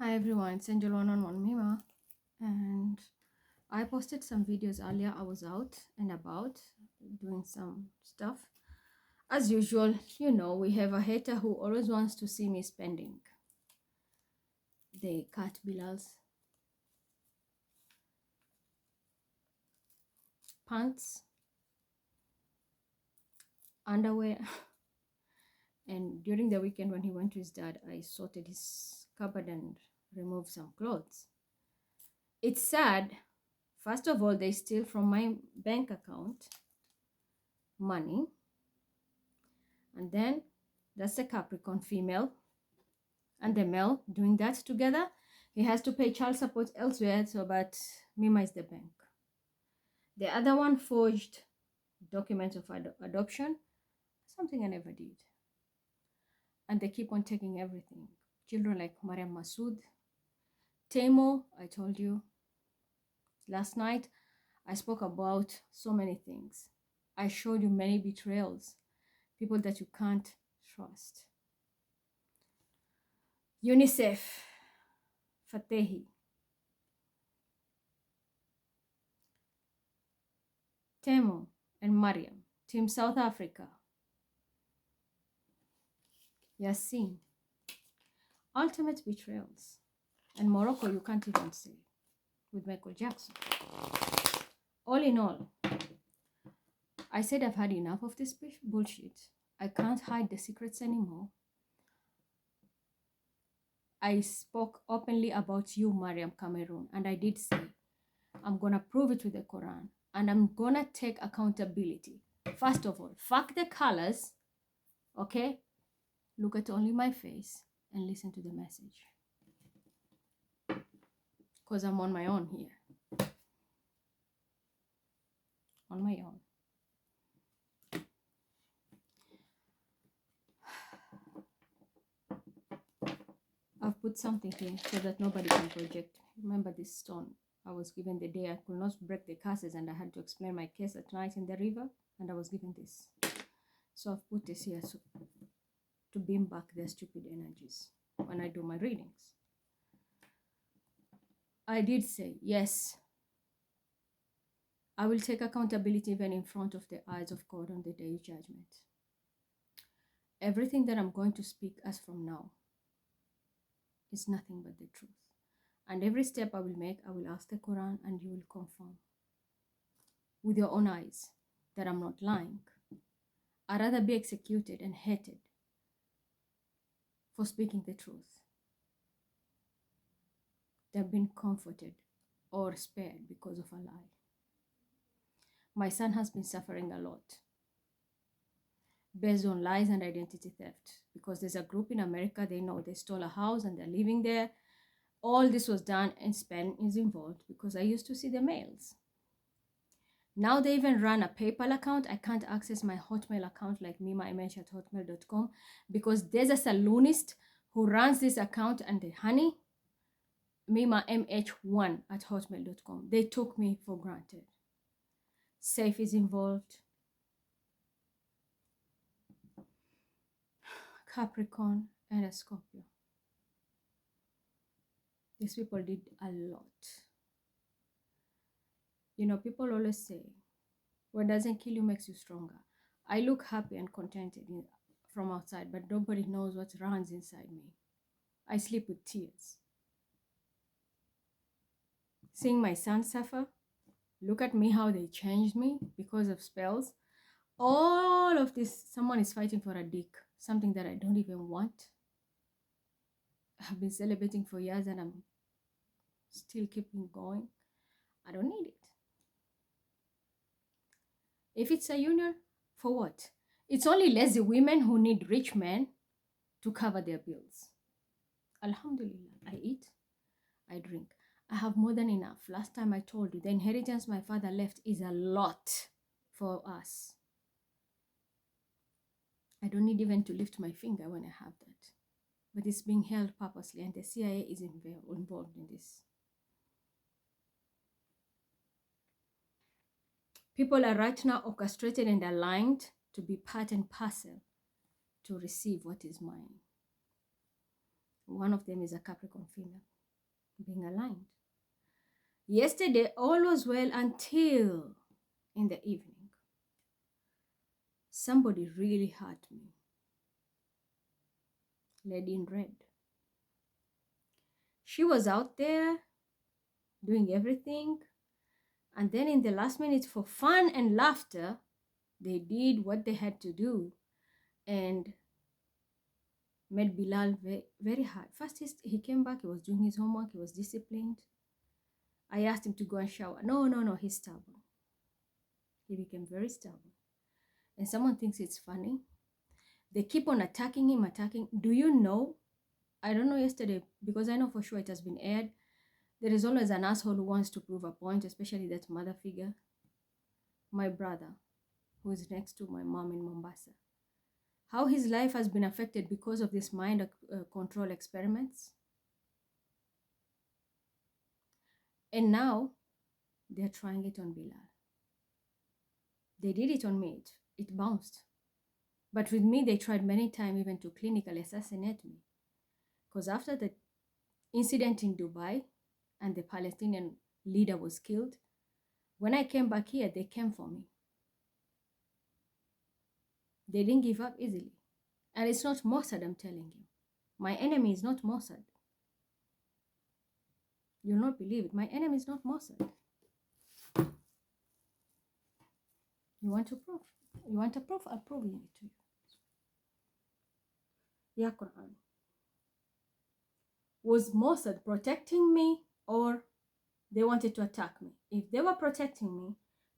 Hi everyone, it's Angel One on One Mima, and I posted some videos earlier. I was out and about doing some stuff. As usual, we have a hater who always wants to see me spending. They cut bills, pants, underwear, and during the weekend when he went to his dad, I sorted his cupboard and removed some clothes. It's sad. First of all, they steal from my bank account money. And then that's the Capricorn female and the male doing that together. He has to pay child support elsewhere, but Mima is the bank. The other one forged documents of adoption, something I never did. And they keep on taking everything. Children like Mariam Masood, Temo, I told you. Last night, I spoke about so many things. I showed you many betrayals, people that you can't trust. UNICEF, Fatehi, Temo, and Mariam, Team South Africa, Yassin, ultimate betrayals, and Morocco, you can't even say, with Michael Jackson. All in all, I said I've had enough of this bullshit. I can't hide the secrets anymore. I spoke openly about you, Mariam Cameroon, and I did say, I'm gonna prove it with the Quran, and I'm gonna take accountability. First of all, fuck the colors, okay? Look at only my face and listen to the message. Because I'm on my own here. On my own. I've put something here so that nobody can project. Remember this stone I was given the day I could not break the curses and I had to explain my case at night in the river, and I was given this. So I've put this here to beam back their stupid energies when I do my readings. I did say, yes, I will take accountability even in front of the eyes of God on the day of judgment. Everything that I'm going to speak as from now is nothing but the truth. And every step I will make, I will ask the Quran and you will confirm with your own eyes that I'm not lying. I'd rather be executed and hated for speaking the truth than being comforted or spared because of a lie. My son has been suffering a lot based on lies and identity theft, because there's a group in America, they know they stole a house and they're living there. All this was done and Spain is involved because I used to see the mails. Now they even run a PayPal account. I can't access my Hotmail account like mimamh@hotmail.com because there's a saloonist who runs this account, and the honey, mimamh1@hotmail.com. They took me for granted. Safe is involved. Capricorn and a Scorpio. These people did a lot. People always say, what doesn't kill you makes you stronger. I look happy and contented from outside, but nobody knows what runs inside me. I sleep with tears. Seeing my son suffer, look at me how they changed me because of spells. All of this, someone is fighting for a dick, something that I don't even want. I've been celebrating for years and I'm still keeping going. I don't need it. If it's a union, for what? It's only lazy women who need rich men to cover their bills. Alhamdulillah, I eat, I drink. I have more than enough. Last time I told you, the inheritance my father left is a lot for us. I don't need even to lift my finger when I have that. But it's being held purposely, and the CIA is involved in this. People are right now orchestrated and aligned to be part and parcel to receive what is mine. One of them is a Capricorn female, being aligned. Yesterday, all was well until in the evening. Somebody really hurt me. Lady in red. She was out there doing everything. And then in the last minute, for fun and laughter, they did what they had to do and made Bilal very, very hard. First, he came back, he was doing his homework, he was disciplined. I asked him to go and shower. No, he's stubborn. He became very stubborn. And someone thinks it's funny. They keep on attacking him. Do you know? I don't know yesterday, because I know for sure it has been aired. There is always an asshole who wants to prove a point, especially that mother figure. My brother, who is next to my mom in Mombasa. How his life has been affected because of this mind control experiments. And now they're trying it on Bilal. They did it on me. It bounced. But with me, they tried many times even to clinically assassinate me. Because after the incident in Dubai and the Palestinian leader was killed, when I came back here, they came for me. They didn't give up easily. And it's not Mossad, I'm telling you. My enemy is not Mossad. You'll not believe it. My enemy is not Mossad. You want to prove? You want a proof? I'll prove it to you. Ya Quran. Was Mossad protecting me or they wanted to attack me? If they were protecting me,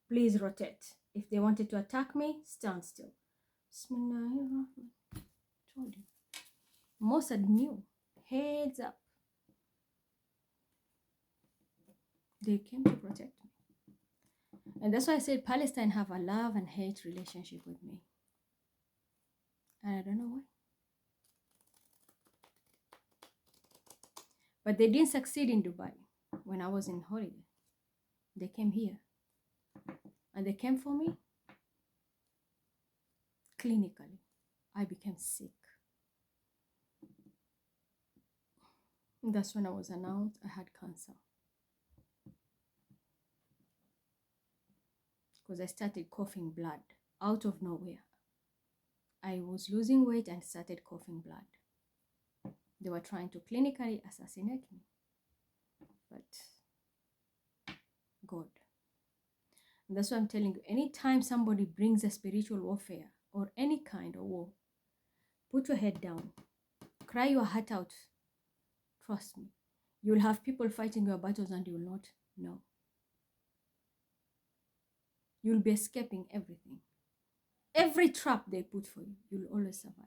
please rotate. If they wanted to attack me, stand still. Bismillahirrahmanirrahim. Told you. Mossad knew. Heads up. They came to protect me. And that's why I said Palestine have a love and hate relationship with me. And I don't know why. But they didn't succeed in Dubai when I was in holiday. They came here. And they came for me clinically. I became sick. And that's when I was announced I had cancer. Because I started coughing blood out of nowhere. I was losing weight and started coughing blood. They were trying to clinically assassinate me. But God. And that's why I'm telling you, anytime somebody brings a spiritual warfare or any kind of war, put your head down. Cry your heart out. Trust me. You'll have people fighting your battles and you will not know. You'll be escaping everything. Every trap they put for you, you'll always survive.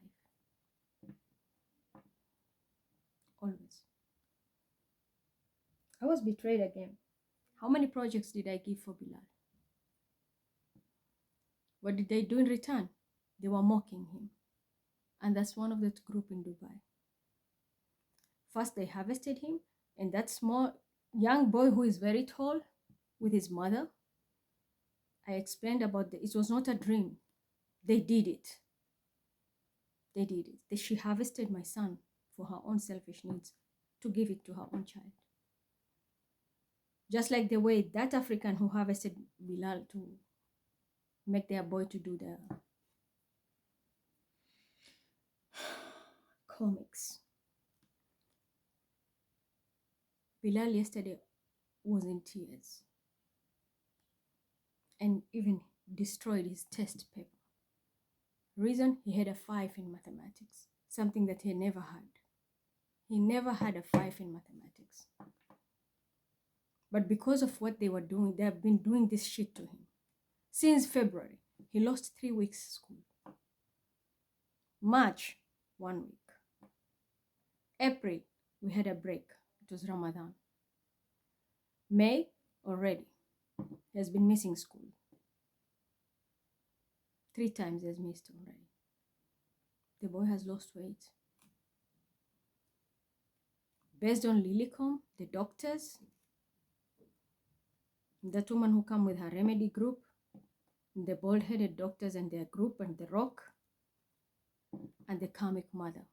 Always. I was betrayed again. How many projects did I give for Bilal? What did they do in return? They were mocking him. And that's one of the group in Dubai. First, they harvested him, and that small young boy who is very tall with his mother, I explained about it was not a dream. They did it. They did it. She harvested my son for her own selfish needs to give it to her own child. Just like the way that African who harvested Bilal to make their boy to do the comics. Bilal yesterday was in tears and even destroyed his test paper. Reason, he had a 5 in mathematics, something that he never had. He never had a 5 in mathematics. But because of what they were doing, they have been doing this shit to him. Since February, he lost 3 weeks school. March, 1 week. April, we had a break. It was Ramadan. May, already, he has been missing school. 3 times he has missed already. The boy has lost weight. Based on Lilicom, the doctors, that woman who come with her remedy group, the bald-headed doctors and their group, and the rock, and the karmic mother.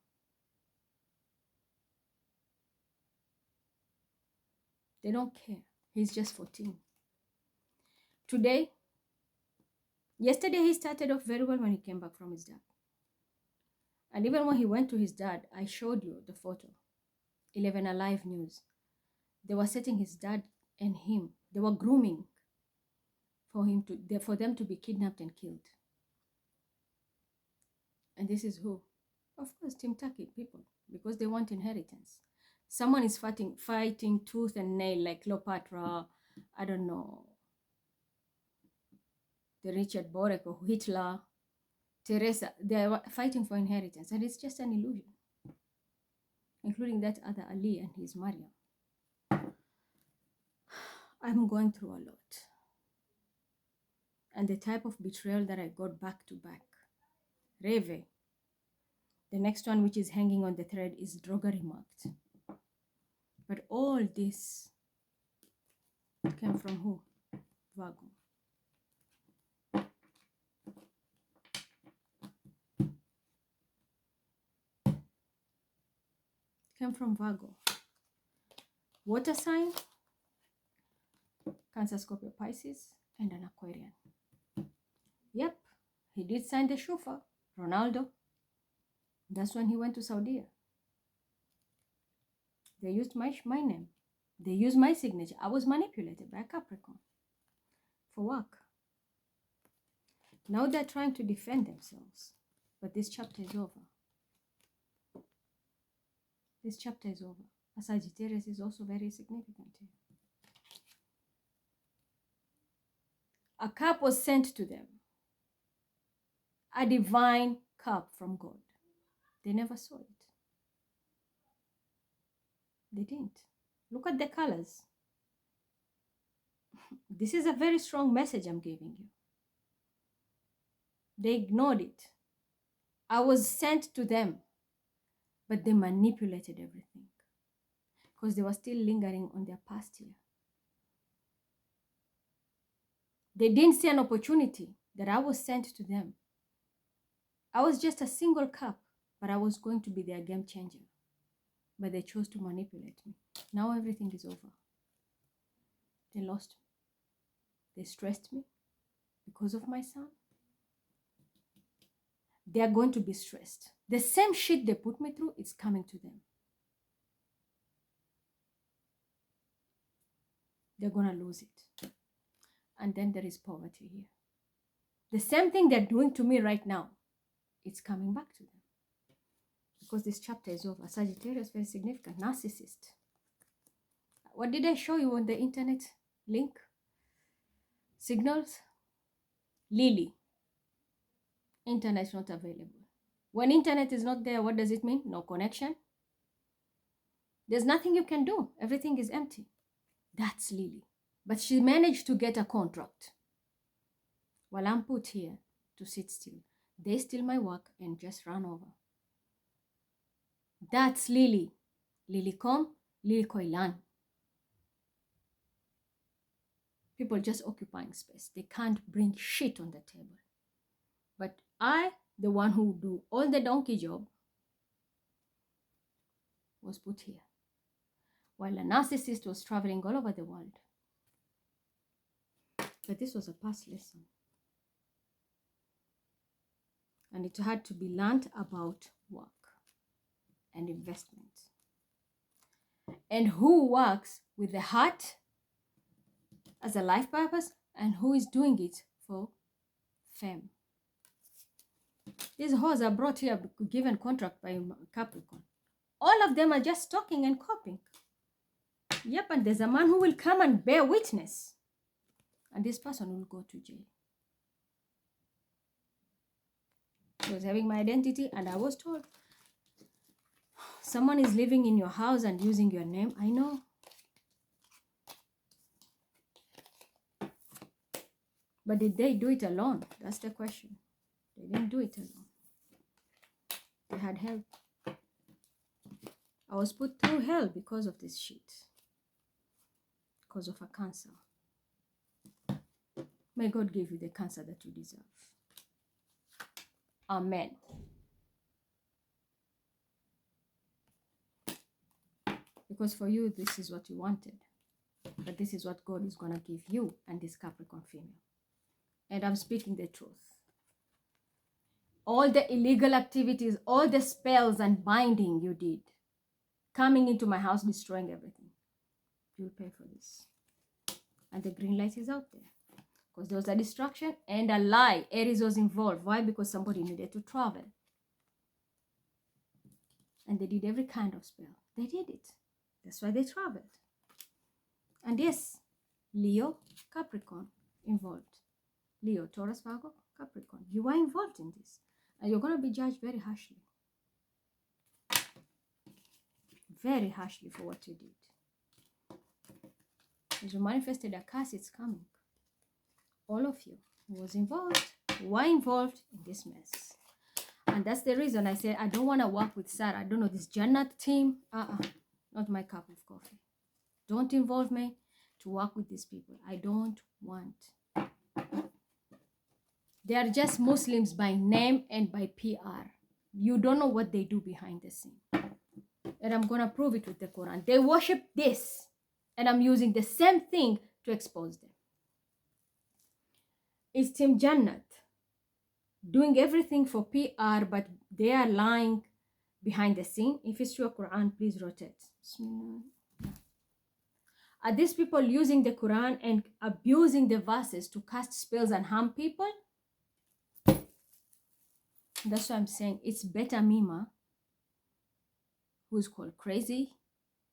They don't care. He's just 14. Yesterday he started off very well when he came back from his dad. And even when he went to his dad, I showed you the photo. 11 Alive News. They were setting his dad and him. They were grooming for them to be kidnapped and killed. And this is who? Of course, Team Turkey people, because they want inheritance. Someone is fighting tooth and nail like Cleopatra, I don't know, the Richard Borek or Hitler, Teresa. They are fighting for inheritance, and it's just an illusion, including that other Ali and his Maria. I'm going through a lot. And the type of betrayal that I got back to back. Reve. The next one, which is hanging on the thread, is droggery marked. But all this came from who? Virgo. Came from Virgo. Water sign, Cancer, Scorpio, Pisces, and an Aquarian. Yep, he did sign the shofar, Ronaldo. That's when he went to Saudi. They used my name. They used my signature. I was manipulated by a Capricorn for work. Now they're trying to defend themselves. But this chapter is over. This chapter is over. A Sagittarius is also very significant here. A cup was sent to them. A divine cup from God. They never saw it. They didn't. Look at the colors. This is a very strong message I'm giving you. They ignored it. I was sent to them, but they manipulated everything because they were still lingering on their past year. They didn't see an opportunity that I was sent to them. I was just a single cup, but I was going to be their game changer. But they chose to manipulate me. Now everything is over. They lost me. They stressed me because of my son. They are going to be stressed. The same shit they put me through, it's coming to them. They're going to lose it. And then there is poverty here. The same thing they're doing to me right now, it's coming back to them. Because this chapter is over. Sagittarius, very significant. Narcissist. What did I show you on the internet link? Signals? Lily. Internet is not available. When internet is not there, what does it mean? No connection. There's nothing you can do. Everything is empty. That's Lily. But she managed to get a contract. While I'm put here to sit still. They steal my work and just run over. That's Lily. Lily Kom, Lily Koilan. People just occupying space. They can't bring shit on the table. But I, the one who do all the donkey job, was put here. While a narcissist was traveling all over the world. But this was a past lesson. And it had to be learned about work and investment. And who works with the heart as a life purpose and who is doing it for fame. These hoes are brought here, given contract by Capricorn. All of them are just talking and copying. Yep, and there's a man who will come and bear witness. And this person will go to jail. He was having my identity and I was told, someone is living in your house and using your name. I know. But did they do it alone? That's the question. They didn't do it alone. They had help. I was put through hell because of this shit. Because of a cancer. May God give you the cancer that you deserve. Amen. Because for you, this is what you wanted. But this is what God is going to give you and this Capricorn female. And I'm speaking the truth. All the illegal activities, all the spells and binding you did, coming into my house, destroying everything, you'll pay for this. And the green light is out there. Because there was a distraction and a lie. Aries was involved. Why? Because somebody needed to travel. And they did every kind of spell. They did it. That's why they traveled. And yes, Leo, Capricorn involved. Leo, Taurus, Virgo, Capricorn. You are involved in this. And you're going to be judged very harshly. Very harshly for what you did. As you manifested a curse, it's coming. All of you who was involved, who are involved in this mess. And that's the reason I said I don't want to work with Sarah. I don't know, this Jannat team. Not my cup of coffee. Don't involve me to work with these people. I don't want. They are just Muslims by name and by PR. You don't know what they do behind the scene. And I'm going to prove it with the Quran. They worship this. And I'm using the same thing to expose them. It's Team Jannat doing everything for PR, but they are lying behind the scene. If it's your Quran, please rotate. Are these people using the Quran and abusing the verses to cast spells and harm people? That's why I'm saying it's better Mima, who is called crazy,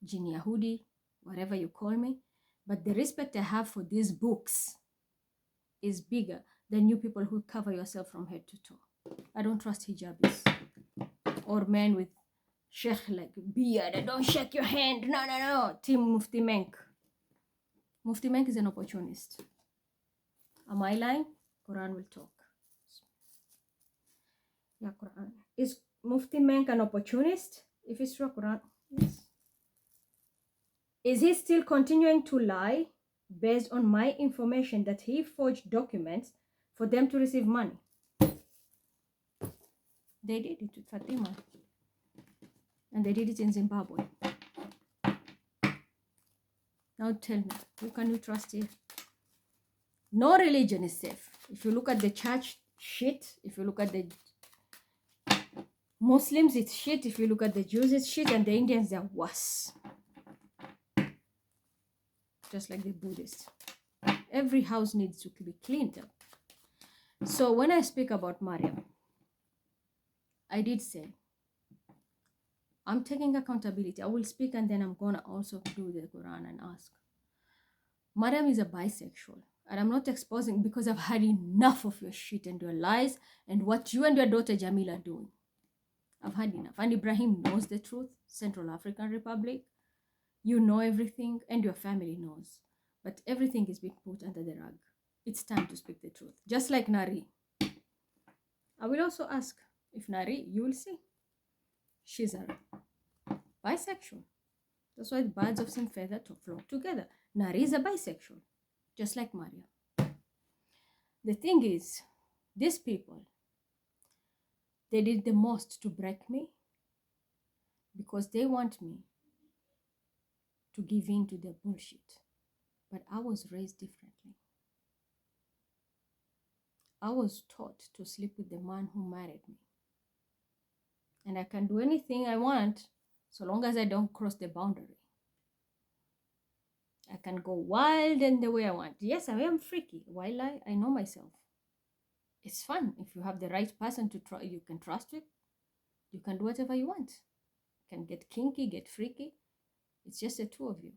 Jin Yahudi, whatever you call me. But the respect I have for these books is bigger than you people who cover yourself from head to toe. I don't trust hijabis or men with sheikh like beard. Don't shake your hand. No. Team Mufti Menk. Mufti Menk is an opportunist. Am I lying? Quran will talk. Yeah, Quran. Is Mufti Menk an opportunist? If it's true, Quran, yes. Is he still continuing to lie based on my information that he forged documents for them to receive money? They did it with Fatima. And they did it in Zimbabwe. Now tell me, who can you trust here? No religion is safe. If you look at the church, shit. If you look at the Muslims, it's shit. If you look at the Jews, it's shit. And the Indians, they're worse. Just like the Buddhists. Every house needs to be cleaned up. So when I speak about Maryam, I did say, I'm taking accountability. I will speak and then I'm going to also do the Quran and ask. Maryam is a bisexual. And I'm not exposing because I've had enough of your shit and your lies and what you and your daughter Jamila are doing. I've had enough. And Ibrahim knows the truth. Central African Republic. You know everything and your family knows. But everything is being put under the rug. It's time to speak the truth. Just like Nari. I will also ask if Nari, you will see. She's a bisexual. That's why the birds of same feather flock together. Nari is a bisexual. Just like Maria. The thing is, these people, they did the most to break me because they want me to give in to their bullshit. But I was raised differently. I was taught to sleep with the man who married me. And I can do anything I want so long as I don't cross the boundary. I can go wild in the way I want. Yes, I am freaky. Why lie? I know myself. It's fun. If you have the right person to try, you can trust it. You can do whatever you want. You can get kinky, get freaky. It's just the two of you.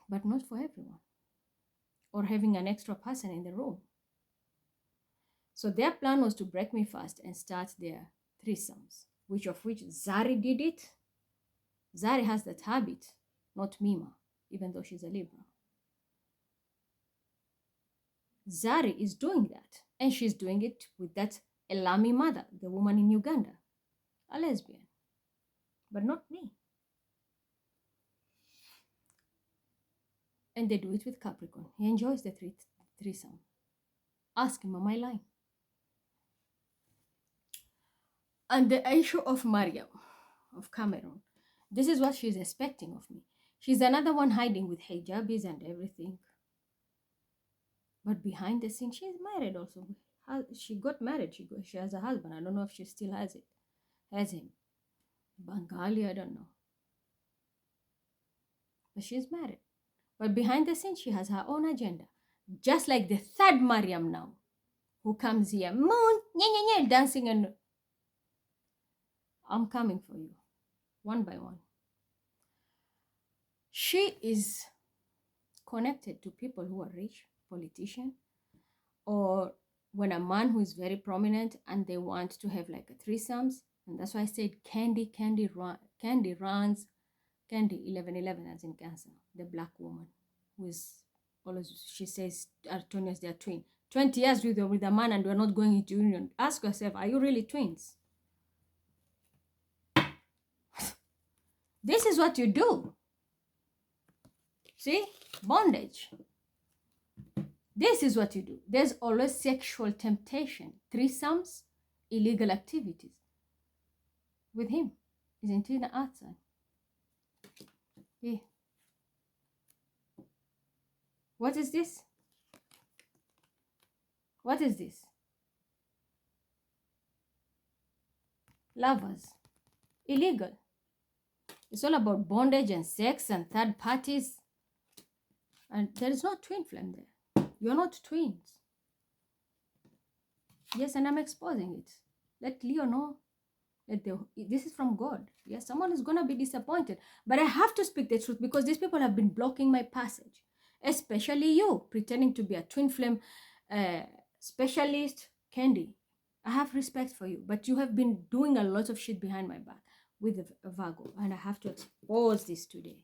But not for everyone. Or having an extra person in the room. So their plan was to break me first and start their threesomes. Which Zari did it. Zari has that habit, not Mima, even though she's a Libra. Zari is doing that. And she's doing it with that Elami mother, the woman in Uganda, a lesbian. But not me. And they do it with Capricorn. He enjoys the threesome. Ask him, am I lying? And the issue of Maryam, of Cameroon, This is what she's expecting of me. She's another one hiding with hijabis and everything. But behind the scenes, she's married also. She got married. She has a husband. I don't know if she still has it. Has him. Bengali, I don't know. But she's married. But behind the scenes, she has her own agenda. Just like the third Mariam now, who comes here, moon, dancing, and I'm coming for you, one by one. She is connected to people who are rich, politicians, or when a man who is very prominent and they want to have like a threesomes. And that's why I said Candy runs Candy 1111 as in Cancer, the black woman who is always, she says Antonius, they are twin. 20 years with a man and we're not going into union. Ask yourself, are you really twins? This is what you do. See? Bondage. This is what you do. There's always sexual temptation, threesomes, illegal activities. With him, isn't he the outside? Yeah. What is this? What is this? Lovers. Illegal. It's all about bondage and sex and third parties. And there is no twin flame there. You're not twins. Yes, and I'm exposing it. Let Leo know that this is from God. Yes, someone is going to be disappointed. But I have to speak the truth because these people have been blocking my passage. Especially you, pretending to be a twin flame specialist, Candy. I have respect for you, but you have been doing a lot of shit behind my back with a Virgo, and I have to expose this today.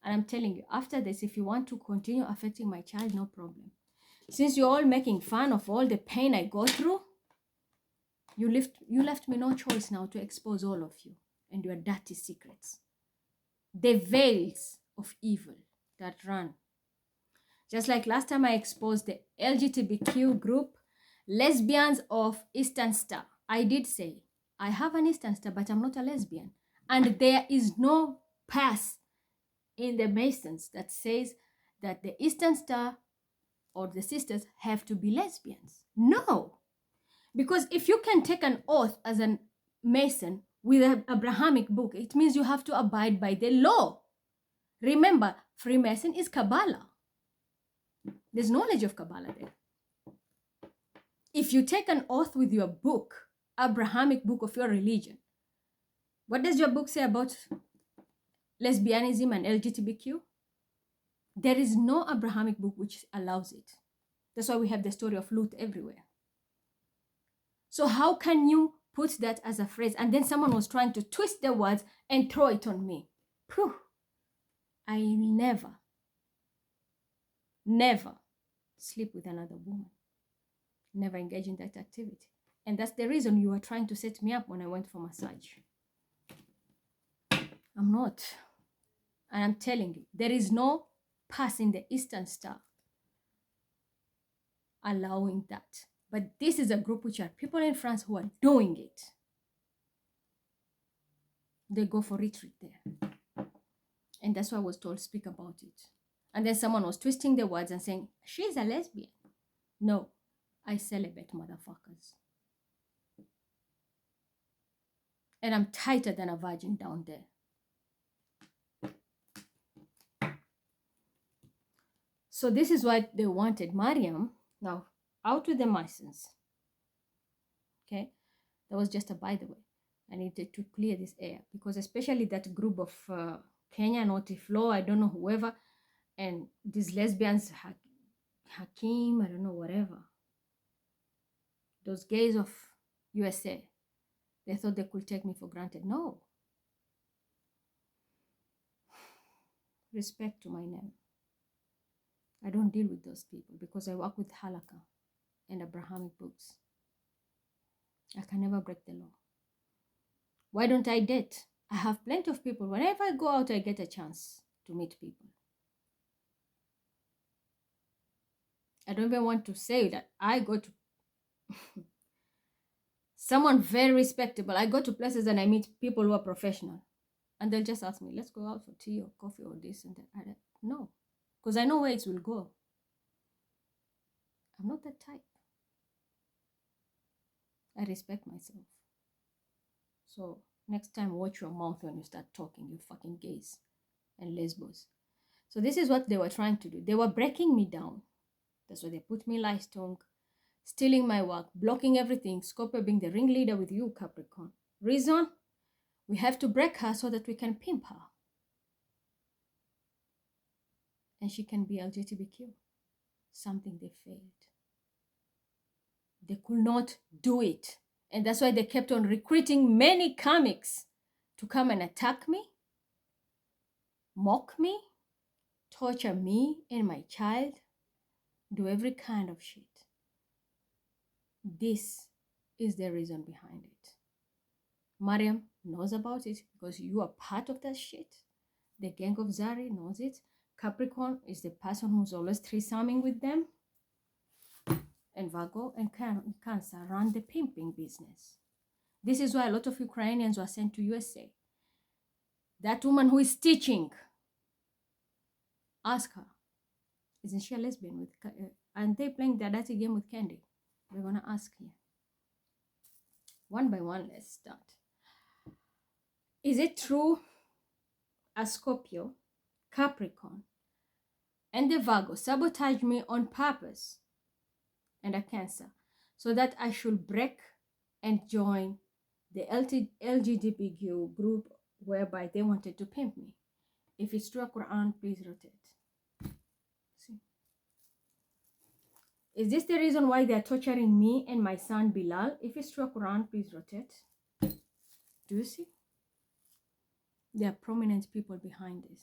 And I'm telling you, after this, if you want to continue affecting my child, no problem. Since you're all making fun of all the pain I go through, you left me no choice now to expose all of you and your dirty secrets. The veils of evil that run. Just like last time I exposed the LGBTQ group, lesbians of Eastern Star. I did say, I have an Eastern Star, but I'm not a lesbian. And there is no pass in the Masons that says that the Eastern Star or the sisters have to be lesbians. No. Because if you can take an oath as a Mason with an Abrahamic book, it means you have to abide by the law. Remember, Freemason is Kabbalah. There's knowledge of Kabbalah there. If you take an oath with your book, Abrahamic book of your religion, what does your book say about lesbianism and LGBTQ? There is no Abrahamic book which allows it. That's why we have the story of Lut everywhere. So how can you put that as a phrase? And then someone was trying to twist the words and throw it on me. Phew. I will never sleep with another woman. Never engage in that activity. And that's the reason you were trying to set me up when I went for massage. I'm not. And I'm telling you, there is no pass in the Eastern Star allowing that. But this is a group which are people in France who are doing it. They go for retreat there. And that's why I was told, speak about it. And then someone was twisting the words and saying, she's a lesbian. No, I celibate, motherfuckers. And I'm tighter than a virgin down there. So this is why they wanted Mariam. Now, out with the Masons. Okay? That was just a by the way. I needed to clear this air. Because especially that group of Kenya, Naughty Flo, I don't know, whoever. And these lesbians, Hakim, I don't know, whatever. Those gays of USA. They thought they could take me for granted. No. Respect to my name. I don't deal with those people because I work with Halakha and Abrahamic books. I can never break the law. Why don't I date? I have plenty of people. Whenever I go out, I get a chance to meet people. I don't even want to say that I go to someone very respectable. I go to places and I meet people who are professional. And they'll just ask me, let's go out for tea or coffee or this and that. No, because I know where it will go. I'm not that type. I respect myself. So next time, watch your mouth when you start talking, you fucking gays and lesbos. So this is what they were trying to do. They were breaking me down. That's why they put me light tongue, stealing my work, blocking everything, Scorpio being the ringleader with you, Capricorn. Reason? We have to break her so that we can pimp her. And she can be LGBTQ. Something they failed. They could not do it. And that's why they kept on recruiting many comics to come and attack me, mock me, torture me and my child, do every kind of shit. This is the reason behind it. Mariam knows about it because you are part of that shit. The gang of Zari knows it. Capricorn is the person who's always threesoming with them. And Virgo and Cancer run the pimping business. This is why a lot of Ukrainians were sent to USA. That woman who is teaching, ask her, isn't she a lesbian? And they playing the dirty game with Candy. We're going to ask here. One by one, let's start. Is it true a Scorpio, Capricorn, and the Virgo sabotage me on purpose, and a Cancer, so that I should break and join the LGBTQ group whereby they wanted to pimp me? If it's true, Quran, please rotate. See. Is this the reason why they're torturing me and my son Bilal? If it's true, Quran, please rotate. Do you see? There are prominent people behind this.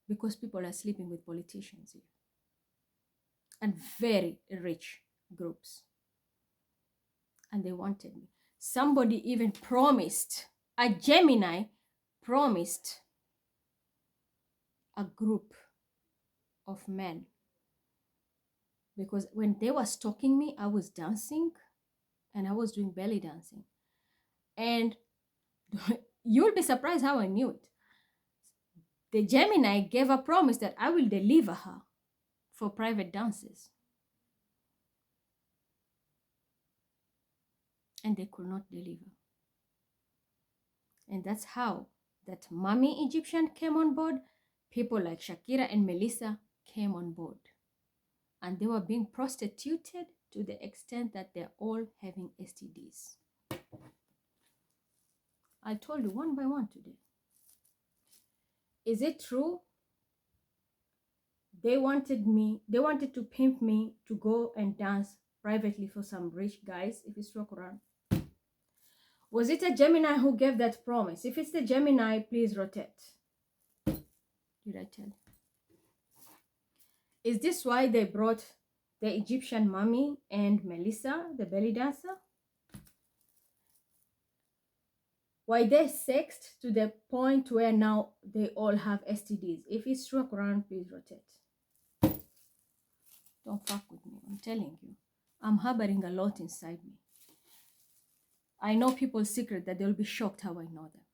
Because people are sleeping with politicians here. And very rich groups. And they wanted me. Somebody even promised, a Gemini promised a group of men. Because when they were stalking me, I was dancing and I was doing belly dancing. And you'll be surprised how I knew it. The Gemini gave a promise that I will deliver her for private dances. And they could not deliver. And that's how that Mummy Egyptian came on board. People like Shakira and Melissa came on board. And they were being prostituted to the extent that they're all having STDs. I told you one by one today. Is it true? They wanted to pimp me to go and dance privately for some rich guys, if it's true, Quran. Was it a Gemini who gave that promise? If it's the Gemini, please rotate. Did I tell you? Is this why they brought the Egyptian Mummy and Melissa, the belly dancer? Why they sexed to the point where now they all have STDs? If it's true, Quran, please rotate. Don't fuck with me, I'm telling you. I'm harboring a lot inside me. I know people's secret that they'll be shocked how I know them.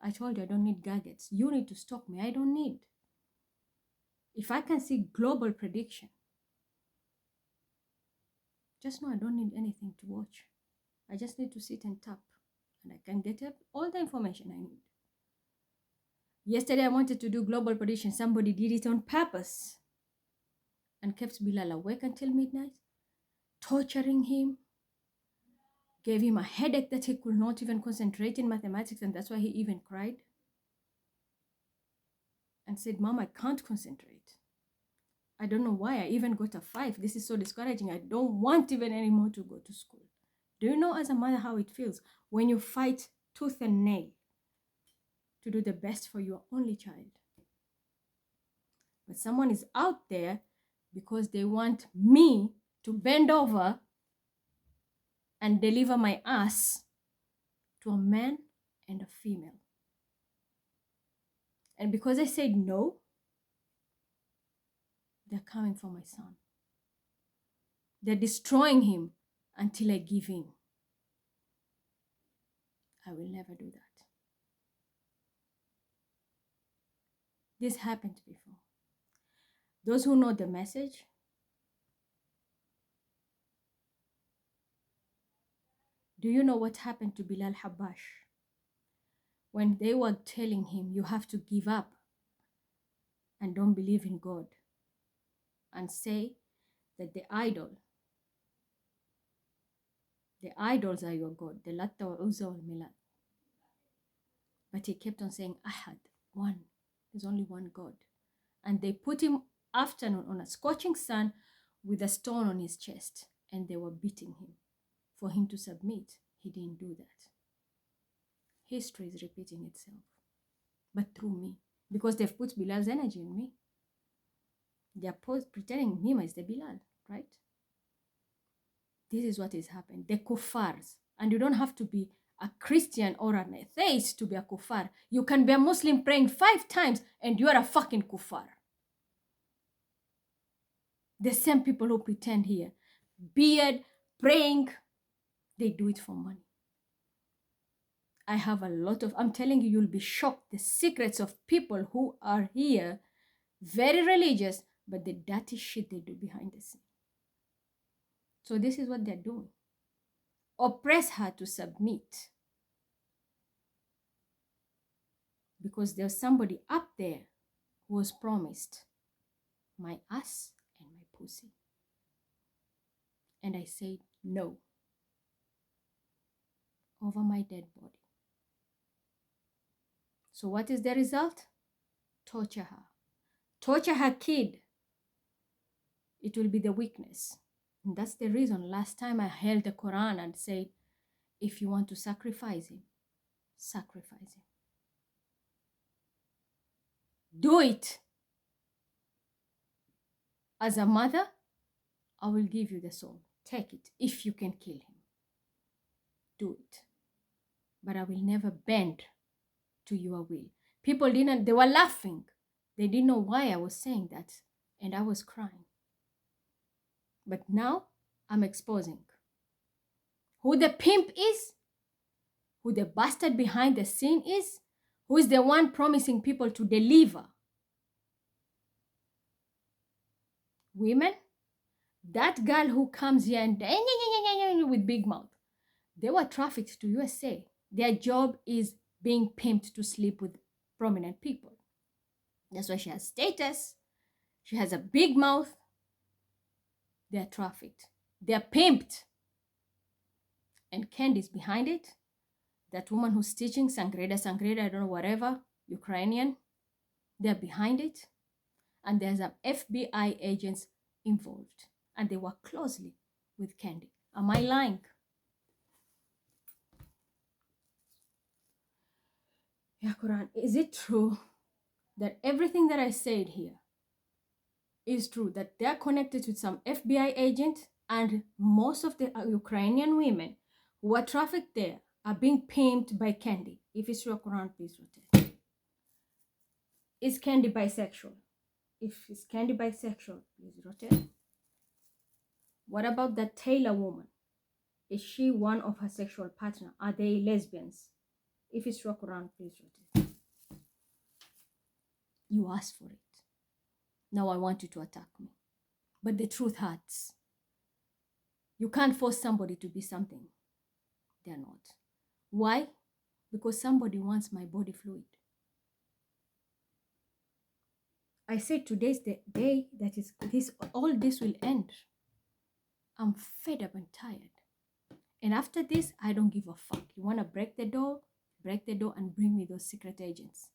I told you I don't need gadgets. You need to stalk me. I don't need. If I can see global prediction, just know I don't need anything to watch. I just need to sit and tap. And I can get all the information I need. Yesterday I wanted to do global prediction. Somebody did it on purpose. And kept Bilal awake until midnight. Torturing him. Gave him a headache that he could not even concentrate in mathematics. And that's why he even cried. And said, Mom, I can't concentrate. I don't know why I even got a 5. This is so discouraging. I don't want even anymore to go to school. Do you know as a mother how it feels when you fight tooth and nail to do the best for your only child? But someone is out there because they want me to bend over and deliver my ass to a man and a female. And because I said no, they're coming for my son. They're destroying him until I give in. I will never do that. This happened before. Those who know the message, do you know what happened to Bilal Habash? When they were telling him, you have to give up and don't believe in God and say that the idols are your God, the Latta wa Uzza wal Milad. But he kept on saying, Ahad, one. There's only one God. And they put him afternoon on a scorching sun with a stone on his chest, and they were beating him for him to submit. He didn't do that. History is repeating itself, but through me, because they've put Bilal's energy in me. They're pretending him is the Bilal, right? This is what is happening. The kuffars, and you don't have to be a Christian or an atheist to be a kuffar. You can be a Muslim praying 5 times and you are a fucking kuffar. The same people who pretend here, beard, praying, they do it for money. I have a lot of, I'm telling you, you'll be shocked. The secrets of people who are here, very religious, but the dirty shit they do behind the scene. So this is what they're doing. Oppress her to submit. Because there's somebody up there who was promised my ass and my pussy. And I said no. Over my dead body. So what is the result? Torture her. Torture her kid. It will be the weakness. And that's the reason last time I held the Quran and said, if you want to sacrifice him, sacrifice him. Do it. As a mother, I will give you the soul. Take it if you can kill him. Do it. But I will never bend to your will. People didn't, they were laughing. They didn't know why I was saying that. And I was crying. But now I'm exposing who the pimp is, who the bastard behind the scene is, who is the one promising people to deliver. Women, that girl who comes here and with big mouth, they were trafficked to USA. Their job is being pimped to sleep with prominent people. That's why she has status. She has a big mouth. They're trafficked. They're pimped. And Candy's behind it. That woman who's teaching Sangreda, I don't know, whatever, Ukrainian. They're behind it. And there's some FBI agents involved. And they work closely with Candy. Am I lying? Yeah, Quran, is it true that everything that I said here is true? That they're connected with some FBI agent and most of the Ukrainian women who are trafficked there are being pimped by Candy? If it's true, Quran, please rotate. Is Candy bisexual? If it's Candy bisexual, please rotate. What about that Taylor woman? Is she one of her sexual partner? Are they lesbians? If it's true, Quran, please rotate. You asked for it. Now I want you to attack me. But the truth hurts. You can't force somebody to be something they're not. Why? Because somebody wants my body fluid. I said today's the day that is this, all this will end. I'm fed up and tired. And after this, I don't give a fuck. You want to break the door and bring me those secret agents.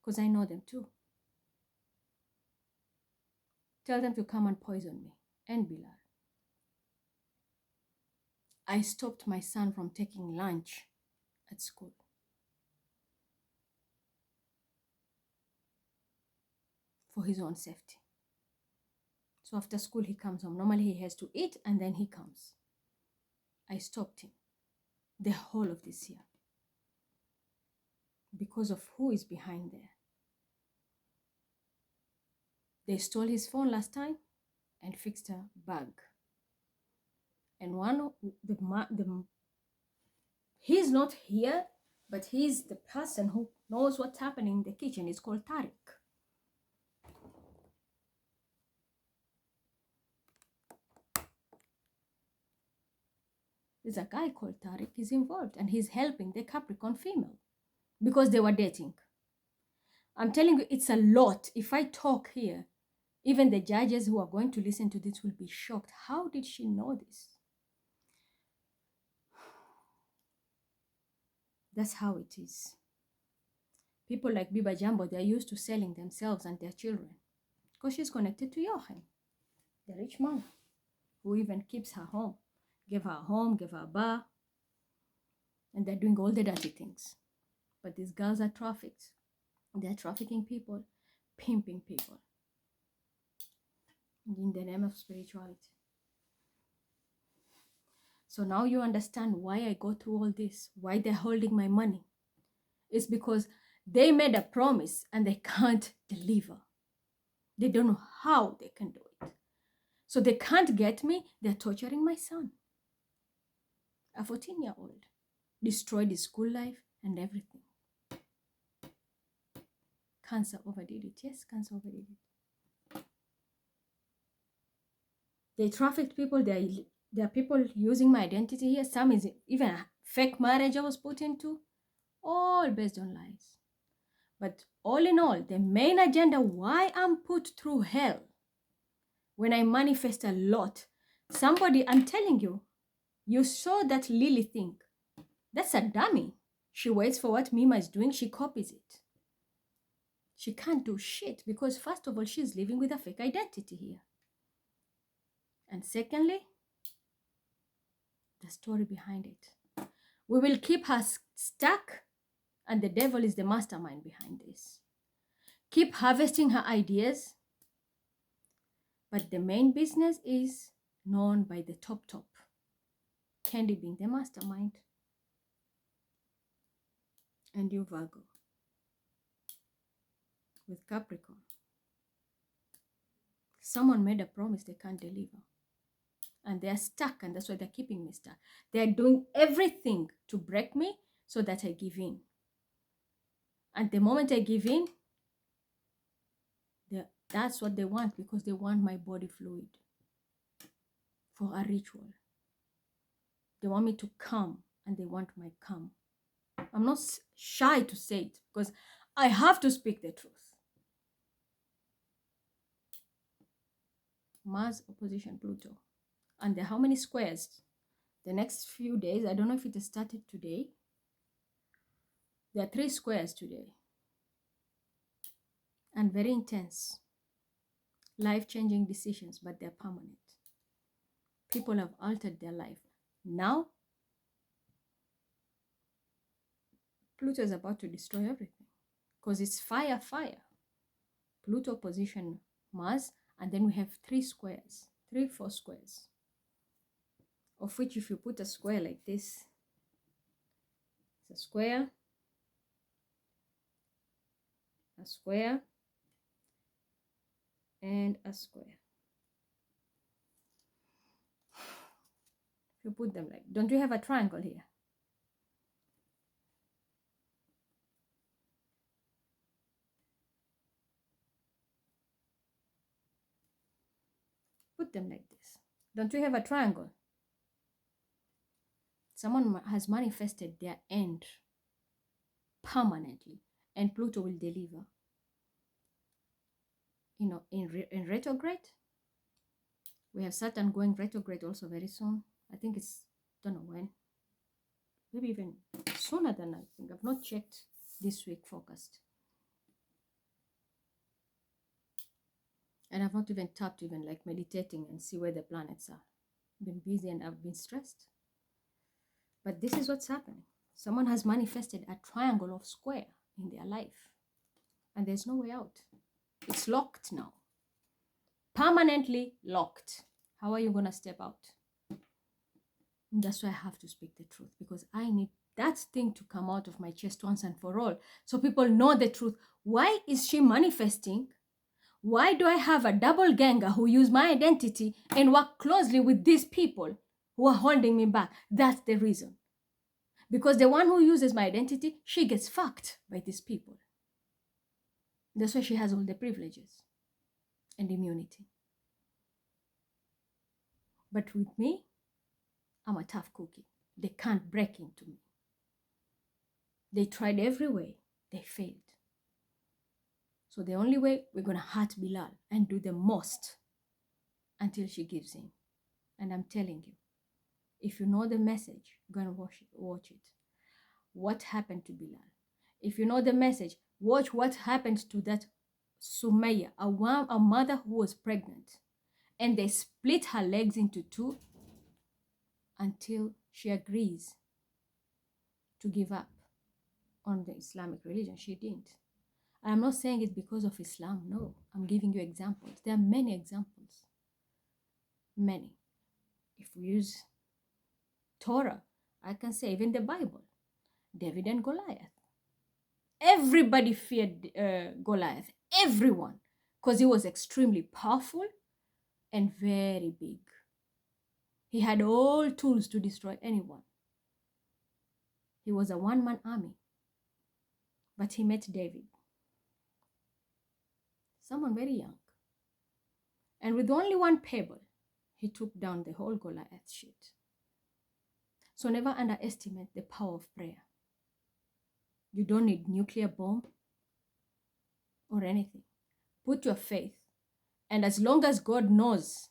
Because I know them too. Tell them to come and poison me and Bilal. I stopped my son from taking lunch at school. For his own safety. So after school, he comes home. Normally, he has to eat and then he comes. I stopped him the whole of this year because of who is behind there. They stole his phone last time and fixed a bag. And one of he's not here, But he's the person who knows what's happening in the kitchen. It's called Tariq. There's a guy called Tariq. He's involved and he's helping the Capricorn female because they were dating. I'm telling you, it's a lot. If I talk here, even the judges who are going to listen to this will be shocked. How did she know this? That's how it is. People like Biba Jambo, they're used to selling themselves and their children because she's connected to Jochen, the rich man who even keeps her home, gave her a home, gave her a bar, and they're doing all the dirty things. But these girls are trafficked. They're trafficking people, pimping people in the name of spirituality. So now you understand why I go through all this, why they're holding my money. It's because they made a promise and they can't deliver. They don't know how they can do it. So they can't get me. They're torturing my son, a 14-year-old, destroyed his school life and everything. Cancer overdid it. Yes, cancer overdid it. They trafficked people. There are people using my identity here. Some is even a fake marriage I was put into, all based on lies. But all in all, the main agenda why I'm put through hell, when I manifest a lot, somebody, I'm telling you, you saw that Lily thing. That's a dummy. She waits for what Mima is doing. She copies it. She can't do shit because first of all, she's living with a fake identity here. And secondly, the story behind it. We will keep her stuck and the devil is the mastermind behind this. Keep harvesting her ideas, but the main business is known by the top. Candy being the mastermind. And you, Virgo, with Capricorn. Someone made a promise they can't deliver. And they're stuck, and that's why they're keeping me stuck. They're doing everything to break me so that I give in. And the moment I give in, that's what they want, because they want my body fluid for a ritual. They want me to come, and they want my come. I'm not shy to say it, because I have to speak the truth. Mars opposition Pluto. And there are how many squares? The next few days, I don't know if it has started today. There are 3 squares today. And very intense. Life-changing decisions, but they're permanent. People have altered their life. Now, Pluto is about to destroy everything. Because it's fire. Pluto position Mars, and then we have 3 squares. 4 squares. Of which if you put a square like this, it's a square, and a square. If you put them like, don't you have a triangle here? Put them like this. Don't you have a triangle? Someone has manifested their end permanently, and Pluto will deliver. You know, in retrograde, we have Saturn going retrograde also very soon. I think it's, don't know when, maybe even sooner than I think. I've not checked this week forecast. And I've not even tapped, even like meditating and see where the planets are. I've been busy and I've been stressed. But this is what's happening. Someone has manifested a triangle of square in their life. And there's no way out. It's locked now. Permanently locked. How are you going to step out? And that's why I have to speak the truth. Because I need that thing to come out of my chest once and for all. So people know the truth. Why is she manifesting? Why do I have a double ganger who use my identity and work closely with these people who are holding me back? That's the reason. Because the one who uses my identity, she gets fucked by these people. That's why she has all the privileges and immunity. But with me, I'm a tough cookie. They can't break into me. They tried every way, they failed. So the only way, we're going to hurt Bilal and do the most until she gives in. And I'm telling you, if you know the message, go and watch it. What happened to Bilal? If you know the message, watch what happened to that Sumaya, a mother who was pregnant. And they split her legs into two until she agrees to give up on the Islamic religion. She didn't. I'm not saying it's because of Islam. No, I'm giving you examples. There are many examples. Many. If we use Torah, I can say even the Bible, David and Goliath. Everybody feared Goliath. Everyone. Because he was extremely powerful and very big. He had all tools to destroy anyone. He was a one-man army. But he met David. Someone very young. And with only one pebble, he took down the whole Goliath shit. So never underestimate the power of prayer. You don't need nuclear bomb or anything. Put your faith. And as long as God knows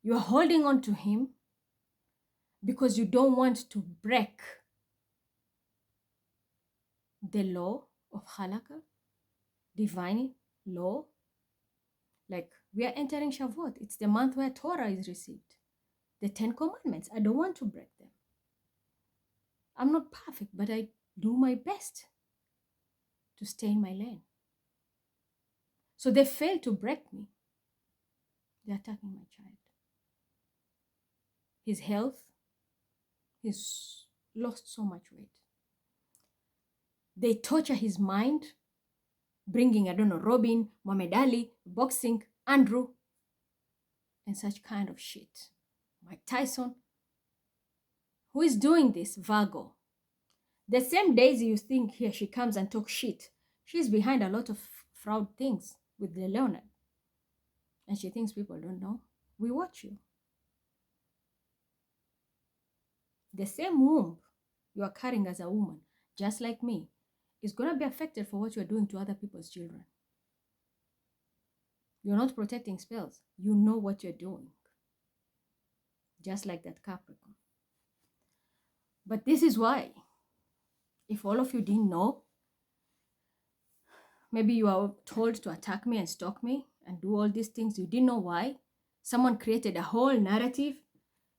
you're holding on to him because you don't want to break the law of halakha, divine law. Like we are entering Shavuot. It's the month where Torah is received. The 10 Commandments. I don't want to break them. I'm not perfect, but I do my best to stay in my lane. So they fail to break me. They're attacking my child. His health, he's lost so much weight. They torture his mind, bringing, I don't know, Robin, Muhammad Ali, boxing, Andrew, and such kind of shit. Mike Tyson. Who is doing this? Virgo. The same Daisy you think here she comes and talks shit. She's behind a lot of fraud things with the Leonard. And she thinks people don't know. We watch you. The same womb you are carrying as a woman, just like me, is going to be affected for what you're doing to other people's children. You're not protecting spells. You know what you're doing. Just like that Capricorn. But this is why, if all of you didn't know, maybe you are told to attack me and stalk me and do all these things. You didn't know why. Someone created a whole narrative,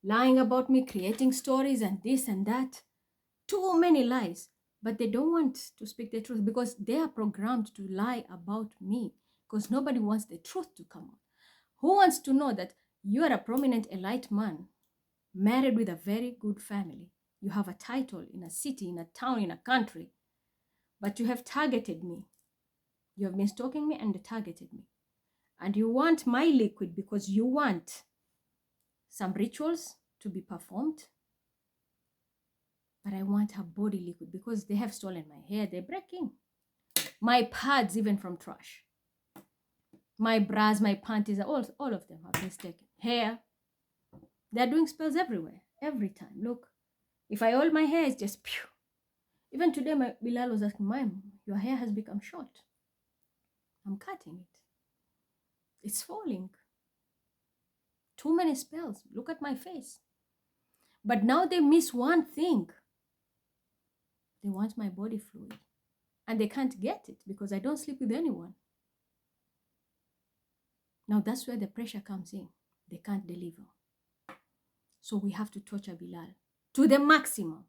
lying about me, creating stories and this and that. Too many lies. But they don't want to speak the truth because they are programmed to lie about me because nobody wants the truth to come out. Who wants to know that you are a prominent elite man, married with a very good family? You have a title in a city, in a town, in a country, but you have targeted me. You have been stalking me and targeted me. And you want my liquid because you want some rituals to be performed. But I want her body liquid because they have stolen my hair. They're breaking. My pads, even from trash. My bras, my panties, all of them have been taken. Hair. They're doing spells everywhere. Every time. Look. If I hold my hair, it's just pew. Even today, my Bilal was asking, Mom, your hair has become short. I'm cutting it. It's falling. Too many spells. Look at my face. But now they miss one thing. They want my body fluid. And they can't get it because I don't sleep with anyone. Now that's where the pressure comes in. They can't deliver. So we have to torture Bilal to the maximum.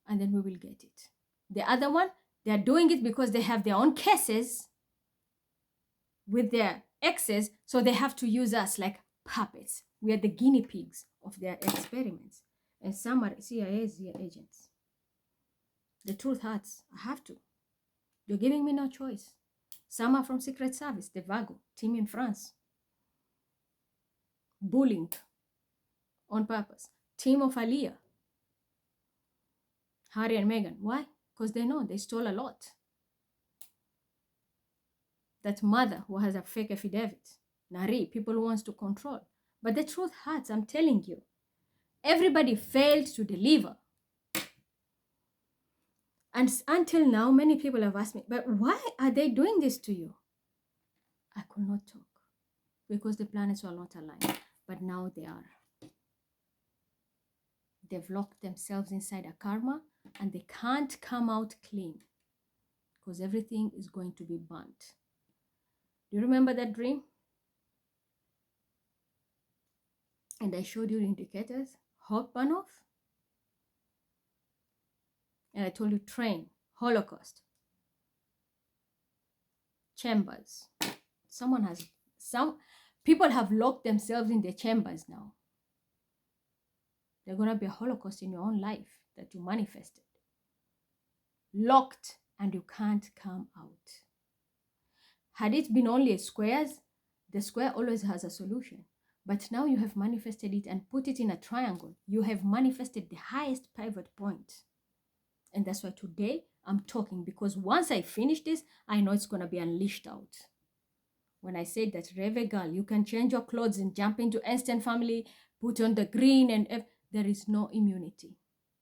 And then we will get it. The other one, they are doing it because they have their own cases with their exes. So they have to use us like puppets. We are the guinea pigs of their experiments. And some are CIA agents. The truth hurts. I have to. You're giving me no choice. Some are from Secret Service, the Vago team in France. Bullying. on purpose. Team of Aliyah, Harry and Meghan. Why? Because they know they stole a lot. That mother who has a fake affidavit, Nari, people who wants to control. But the truth hurts, I'm telling you. Everybody failed to deliver. And until now, many people have asked me, but why are they doing this to you? I could not talk because the planets were not aligned. But now they are. They've locked themselves inside a karma and they can't come out clean because everything is going to be burnt. Do you remember that dream? And I showed you the indicators. Hot burn off. And I told you train, Holocaust, chambers. Some people have locked themselves in their chambers now. There's going to be a Holocaust in your own life that you manifested. Locked and you can't come out. Had it been only squares, the square always has a solution. But now you have manifested it and put it in a triangle. You have manifested the highest pivot point. And that's why today I'm talking, because once I finish this, I know it's going to be unleashed out. When I said that, Reve girl, you can change your clothes and jump into Einstein family, put on the green and there is no immunity.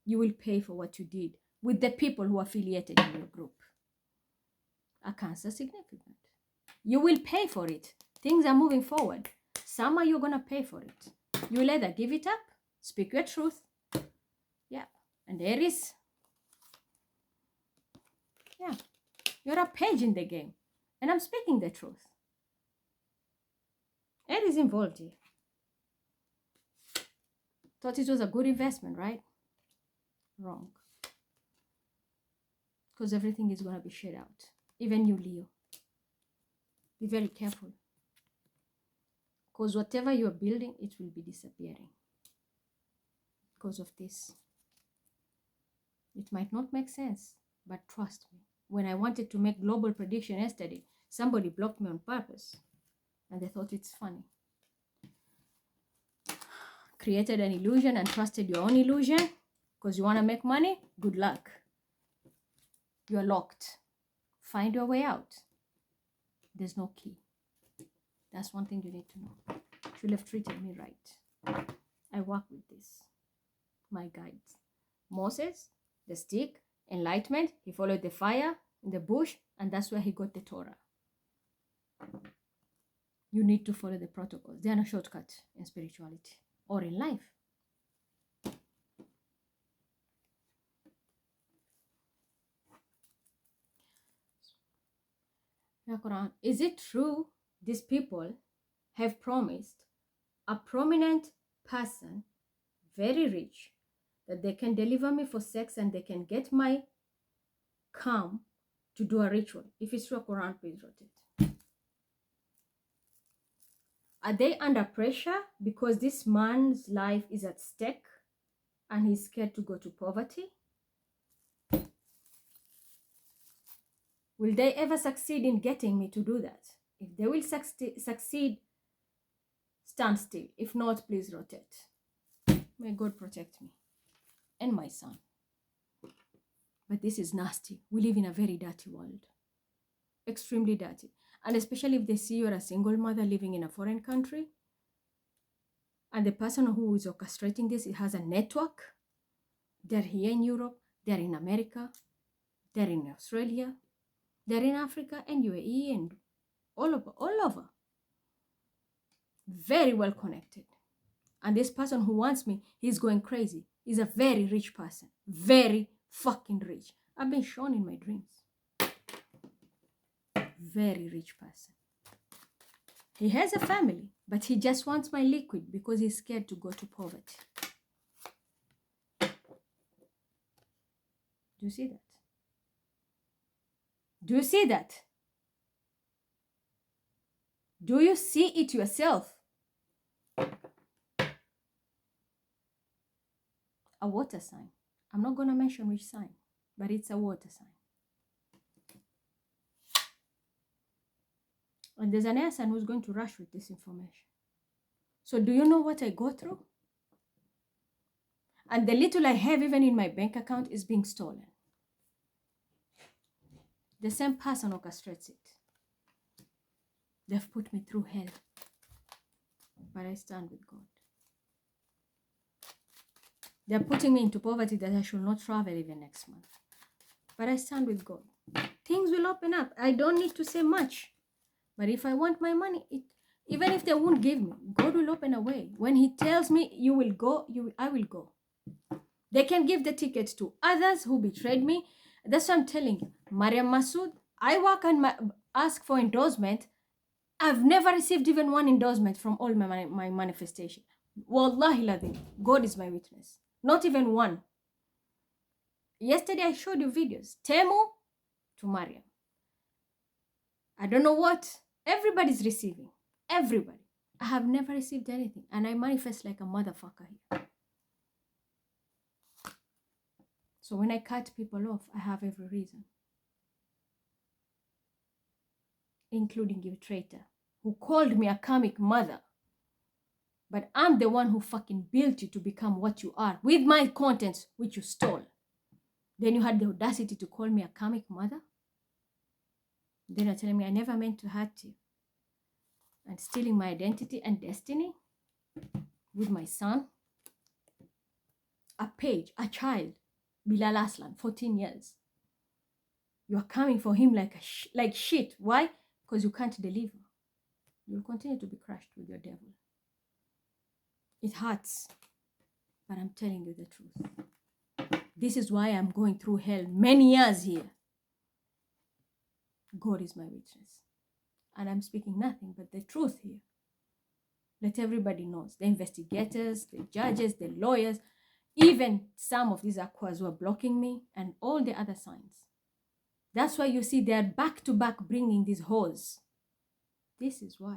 You will pay for what you did with the people who are affiliated in your group. A cancer significant. You will pay for it. Things are moving forward. Summer, you're going to pay for it. You will either give it up, speak your truth. Yeah. And there is. Yeah. You're a page in the game. And I'm speaking the truth. It is involved here. Thought it was a good investment, right? Wrong. Because everything is going to be shared out. Even you, Leo. Be very careful. Because whatever you are building, it will be disappearing. Because of this. It might not make sense, but trust me. When I wanted to make global prediction yesterday, somebody blocked me on purpose. And they thought it's funny. Created an illusion and trusted your own illusion. Because you want to make money? Good luck. You are locked. Find your way out. There's no key. That's one thing you need to know. Should have treated me right. I work with this. My guides. Moses, the stick, enlightenment. He followed the fire in the bush, and that's where he got the Torah. You need to follow the protocols. They are no shortcut in spirituality or in life. Quran. Is it true these people have promised a prominent person, very rich, that they can deliver me for sex and they can get my cum to do a ritual? If it's true, Quran, please write it. Are they under pressure because this man's life is at stake and he's scared to go to poverty? Will they ever succeed in getting me to do that? If they will succeed, stand still. If not, please rotate. May God protect me and my son. But this is nasty. We live in a very dirty world. Extremely dirty. And especially if they see you're a single mother living in a foreign country, and the person who is orchestrating this, it has a network. They're here in Europe, they're in America, they're in Australia, they're in Africa and UAE and all over. Very well connected. And this person who wants me, he's going crazy. He's a very rich person. Very fucking rich. I've been shown in my dreams. Very rich person. He has a family, but he just wants my liquid because he's scared to go to poverty. Do you see that? Do you see that? Do you see it yourself? A water sign. I'm not going to mention which sign, but it's a water sign. And there's an air sign who's going to rush with this information. So do you know what I go through? And the little I have even in my bank account is being stolen. The same person orchestrates it. They've put me through hell. But I stand with God. They're putting me into poverty that I should not travel even next month. But I stand with God. Things will open up. I don't need to say much. But if I want my money, even if they won't give me, God will open a way. When He tells me, you will go, I will go. They can give the tickets to others who betrayed me. That's what I'm telling you. Mariam Masood, I work and ask for endorsement. I've never received even one endorsement from all my manifestation. Wallahi ladhi, God is my witness. Not even one. Yesterday I showed you videos. Temu to Mariam. I don't know what. Everybody's receiving. Everybody. I have never received anything. And I manifest like a motherfucker here. So when I cut people off, I have every reason. Including you, traitor, who called me a comic mother. But I'm the one who fucking built you to become what you are with my contents, which you stole. Then you had the audacity to call me a comic mother? Then you're telling me I never meant to hurt you. And stealing my identity and destiny with my son? A page, a child, Bilal Aslan, 14 years. You are coming for him like shit. Why? Because you can't deliver. You'll continue to be crushed with your devil. It hurts, but I'm telling you the truth. This is why I'm going through hell many years here. God is my witness. And I'm speaking nothing but the truth here. Let everybody know. The investigators, the judges, the lawyers, even some of these aquas who are blocking me, and all the other signs. That's why you see they are back to back bringing these hoes. This is why.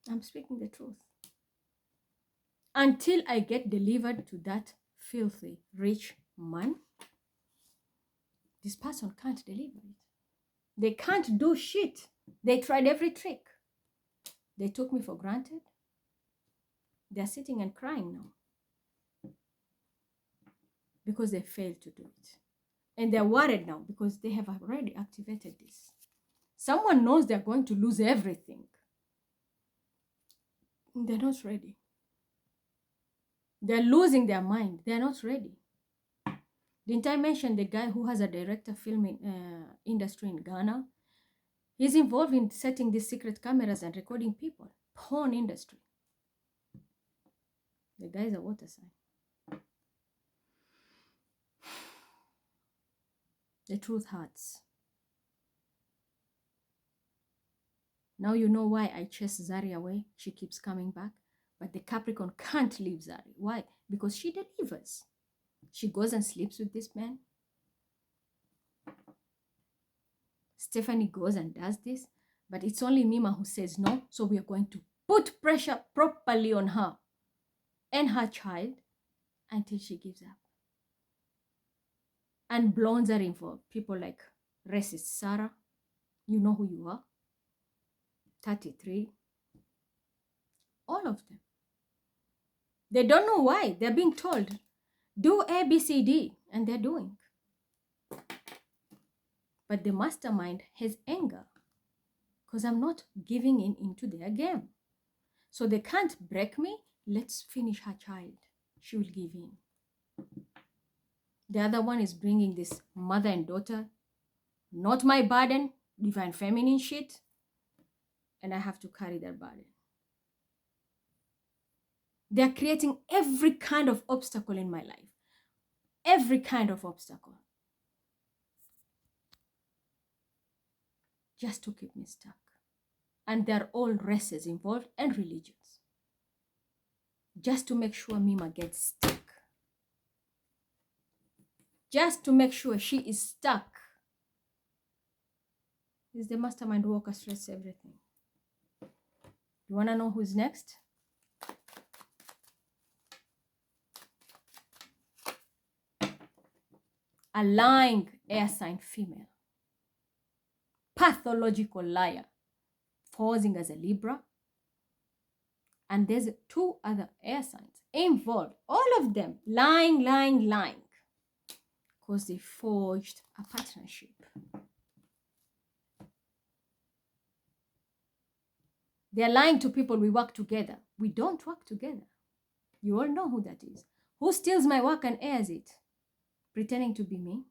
I'm speaking the truth. Until I get delivered to that filthy rich man, this person can't deliver it. They can't do shit. They tried every trick. They took me for granted. They're sitting and crying now because they failed to do it. And they're worried now because they have already activated this. Someone knows they're going to lose everything. They're not ready. They're losing their mind. They're not ready. Didn't I mention the guy who has a director film industry in Ghana? He's involved in setting these secret cameras and recording people. Porn industry. The guy is a water sign. The truth hurts. Now you know why I chase Zari away. She keeps coming back. But the Capricorn can't leave Zari. Why? Because she delivers. She goes and sleeps with this man. Stephanie goes and does this. But it's only Mima who says no. So we are going to put pressure properly on her and her child until she gives up. And blondes are involved. People like racist Sarah. You know who you are. 33. All of them. They don't know why. They're being told, do A, B, C, D. And they're doing. But the mastermind has anger. Because I'm not giving into their game. So they can't break me. Let's finish her child. She will give in. The other one is bringing this mother and daughter. Not my burden. Divine feminine shit. And I have to carry their burden. They're creating every kind of obstacle in my life. Every kind of obstacle. Just to keep me stuck. And they're all races involved and religions. Just to make sure Mima gets stuck. Just to make sure she is stuck. He's the mastermind who orchestrates everything. You want to know who's next? A lying air sign female. Pathological liar. Posing as a Libra. And there's 2 other air signs. involved. All of them lying, lying, lying. Because they forged a partnership. They're lying to people we work together. We don't work together. You all know who that is. Who steals my work and airs it? Pretending to be me.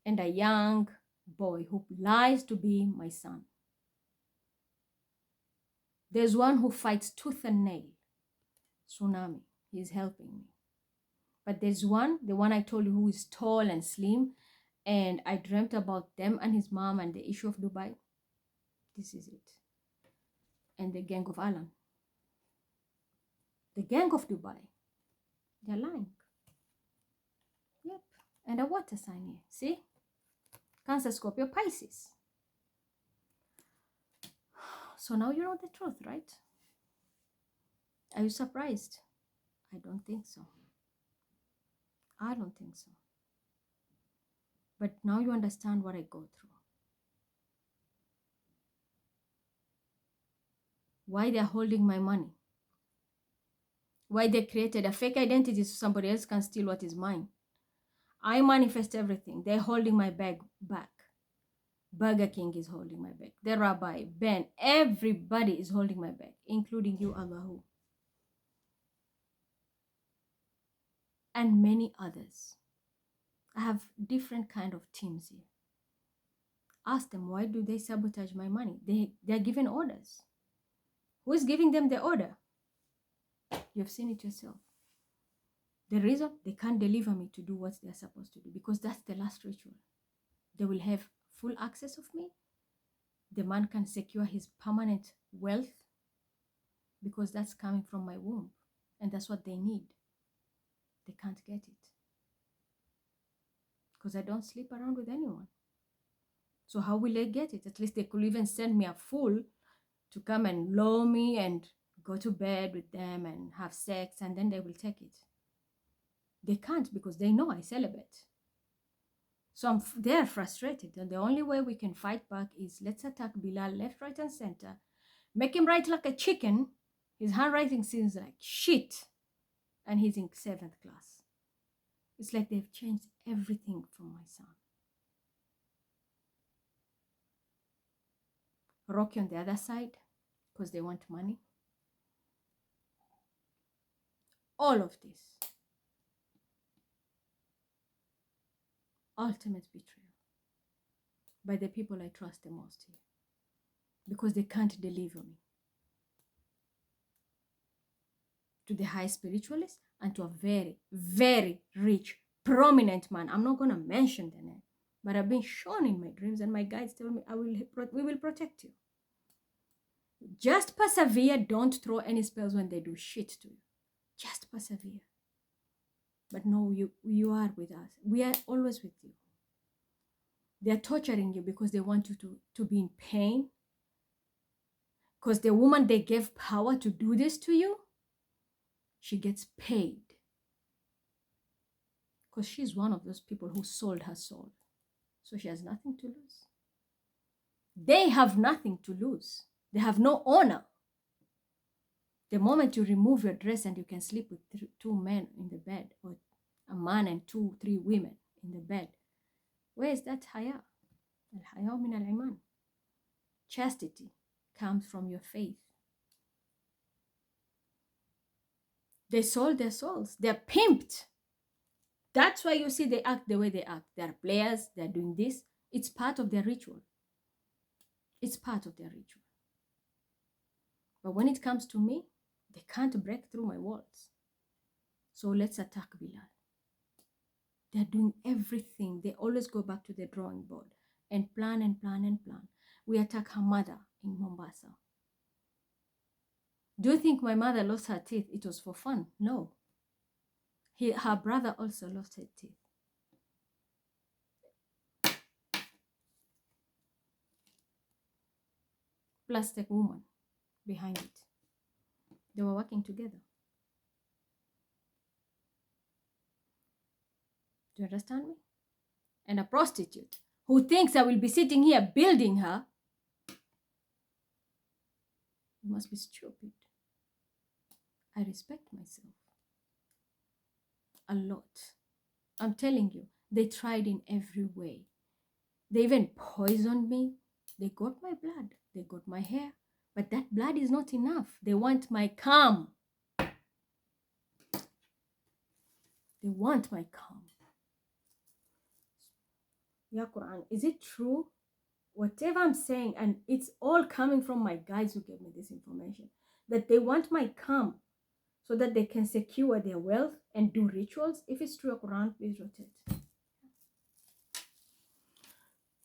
And a young boy who lies to be my son. There's one who fights tooth and nail. Tsunami. He's helping me. But there's one, the one I told you, who is tall and slim. And I dreamt about them and his mom and the issue of Dubai. This is it. And the gang of Alan. The gang of Dubai. They're lying. Yep. And a water sign here. See? Cancer, Scorpio, Pisces. So now you know the truth, right? Are you surprised? I don't think so. I don't think so. But now you understand what I go through. Why they're holding my money. Why they created a fake identity so somebody else can steal what is mine. I manifest everything. They're holding my bag back. Burger King is holding my bag. The rabbi, Ben, everybody is holding my bag, including you, Allahu. And many others. I have different kind of teams here. Ask them, why do they sabotage my money? They're given orders. Who is giving them the order? You've seen it yourself. The reason they can't deliver me to do what they're supposed to do, because that's the last ritual. They will have full access of me. The man can secure his permanent wealth because that's coming from my womb. And that's what they need. They can't get it. Because I don't sleep around with anyone. So how will they get it? At least they could even send me a fool to come and lure me and go to bed with them and have sex, and then they will take it. They can't because they know I celibate. So they're frustrated, and the only way we can fight back is let's attack Bilal left, right, and center. Make him write like a chicken. His handwriting seems like shit, and he's in 7th class. It's like they've changed everything from my son. Rocky on the other side, because they want money. All of this. Ultimate betrayal by the people I trust the most here, because they can't deliver me to the high spiritualist and to a very, very rich, prominent man. I'm not going to mention the name, but I've been shown in my dreams, and my guides tell me we will protect you. Just persevere. Don't throw any spells when they do shit to you. Just persevere. But no, you are with us. We are always with you. They are torturing you because they want you to be in pain. Because the woman they gave power to do this to you, she gets paid. Because she's one of those people who sold her soul. So she has nothing to lose. They have nothing to lose. They have no honor. The moment you remove your dress and you can sleep with 2 men in the bed, or a man and 2, 3 women in the bed, where is that haya? Al-haya min al-iman. Chastity comes from your faith. They sold their souls. They're pimped. That's why you see they act the way they act. They're players. They're doing this. It's part of their ritual. It's part of their ritual. But when it comes to me, they can't break through my walls. So let's attack Bilal. They're doing everything. They always go back to the drawing board and plan and plan and plan. We attack her mother in Mombasa. Do you think my mother lost her teeth? It was for fun? No. Her brother also lost his teeth. Plastic woman behind it. They were working together. Do you understand me? And a prostitute who thinks I will be sitting here building her. You must be stupid. I respect myself a lot. I'm telling you, they tried in every way. They even poisoned me. They got my blood. They got my hair. But that blood is not enough. They want my calm. They want my calm. Ya Quran, is it true? Whatever I'm saying, and it's all coming from my guys who gave me this information, that they want my calm so that they can secure their wealth and do rituals. If it's true, Quran, please rotate.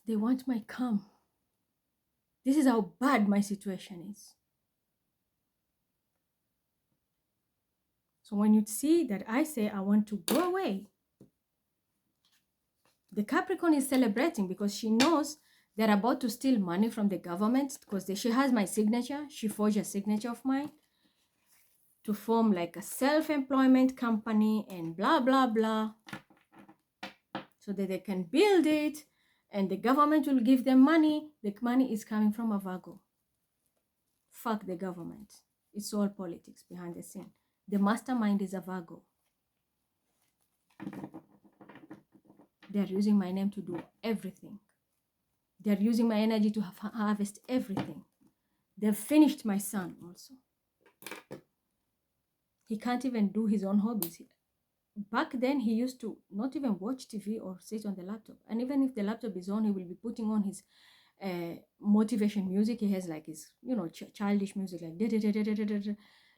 They want my calm. This is how bad my situation is. So when you see that I say I want to go away, the Capricorn is celebrating because she knows they're about to steal money from the government because she has my signature. She forged a signature of mine to form like a self-employment company and blah, blah, blah, so that they can build it and the government will give them money. The money is coming from a Virgo. Fuck the government. It's all politics behind the scene. The mastermind is a Virgo. They're using my name to do everything. They're using my energy to harvest everything. They've finished my son also. He can't even do his own hobbies. Back then, he used to not even watch TV or sit on the laptop. And even if the laptop is on, he will be putting on his motivation music. He has like his, childish music,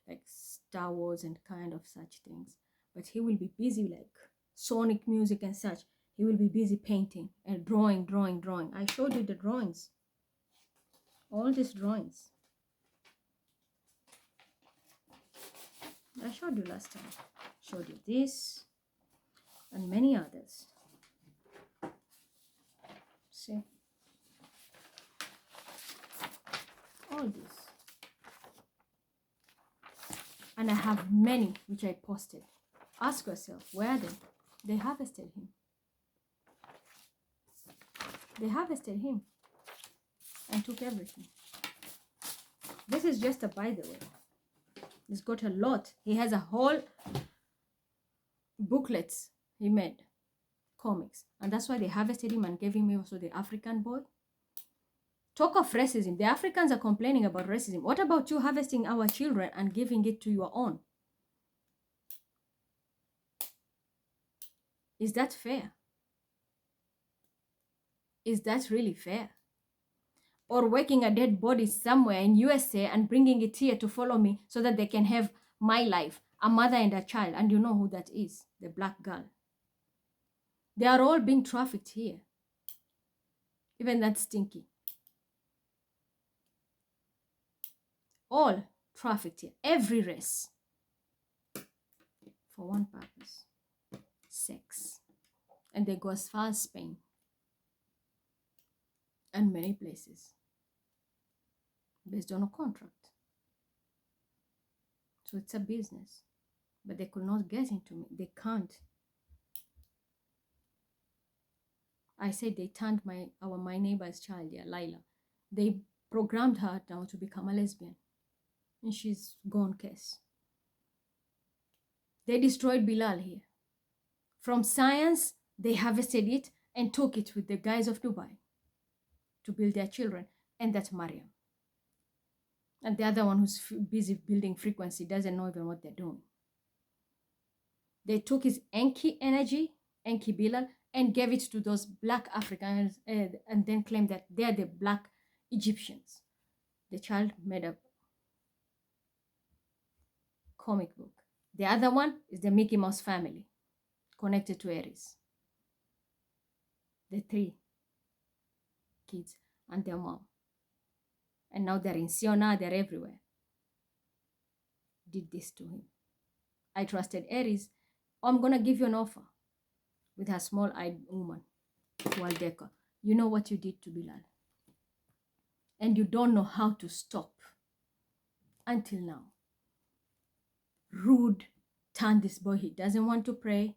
like Star Wars and kind of such things. But he will be busy like sonic music and such. He will be busy painting and drawing. I showed you the drawings. All these drawings. I showed you last time. Showed you this and many others. See? All this. And I have many which I posted. Ask yourself, where are they? They harvested him. They harvested him and took everything. This is just a by the way. He's got a lot. He has a whole booklets he made, comics. And that's why they harvested him and gave him also the African boy. Talk of racism. The Africans are complaining about racism. What about you harvesting our children and giving it to your own? Is that fair? Is that really fair? Or waking a dead body somewhere in USA and bringing it here to follow me so that they can have my life, a mother and a child, and you know who that is, the black girl. They are all being trafficked here. Even that stinky. All trafficked here, every race. For one purpose, sex. And they go as far as Spain and many places based on a contract. So it's a business. But they could not get into me. They can't. I said they turned my neighbor's child, yeah, Lila. They programmed her now to become a lesbian. And she's gone case. They destroyed Bilal here. From science, they harvested it and took it with the guys of Dubai to build their children. And that's Mariam. And the other one who's busy building frequency doesn't know even what they're doing. They took his Enki energy, Enki Bilal, and gave it to those black Africans and then claimed that they're the black Egyptians. The child made a comic book. The other one is the Mickey Mouse family, connected to Aries. The 3 kids and their mom. And now they're in Siona, they're everywhere. Did this to him. I trusted Aries. Oh, I'm going to give you an offer with her small-eyed woman, Waldeka. You know what you did to Bilal. And you don't know how to stop. Until now. Rude, turn this boy. He doesn't want to pray.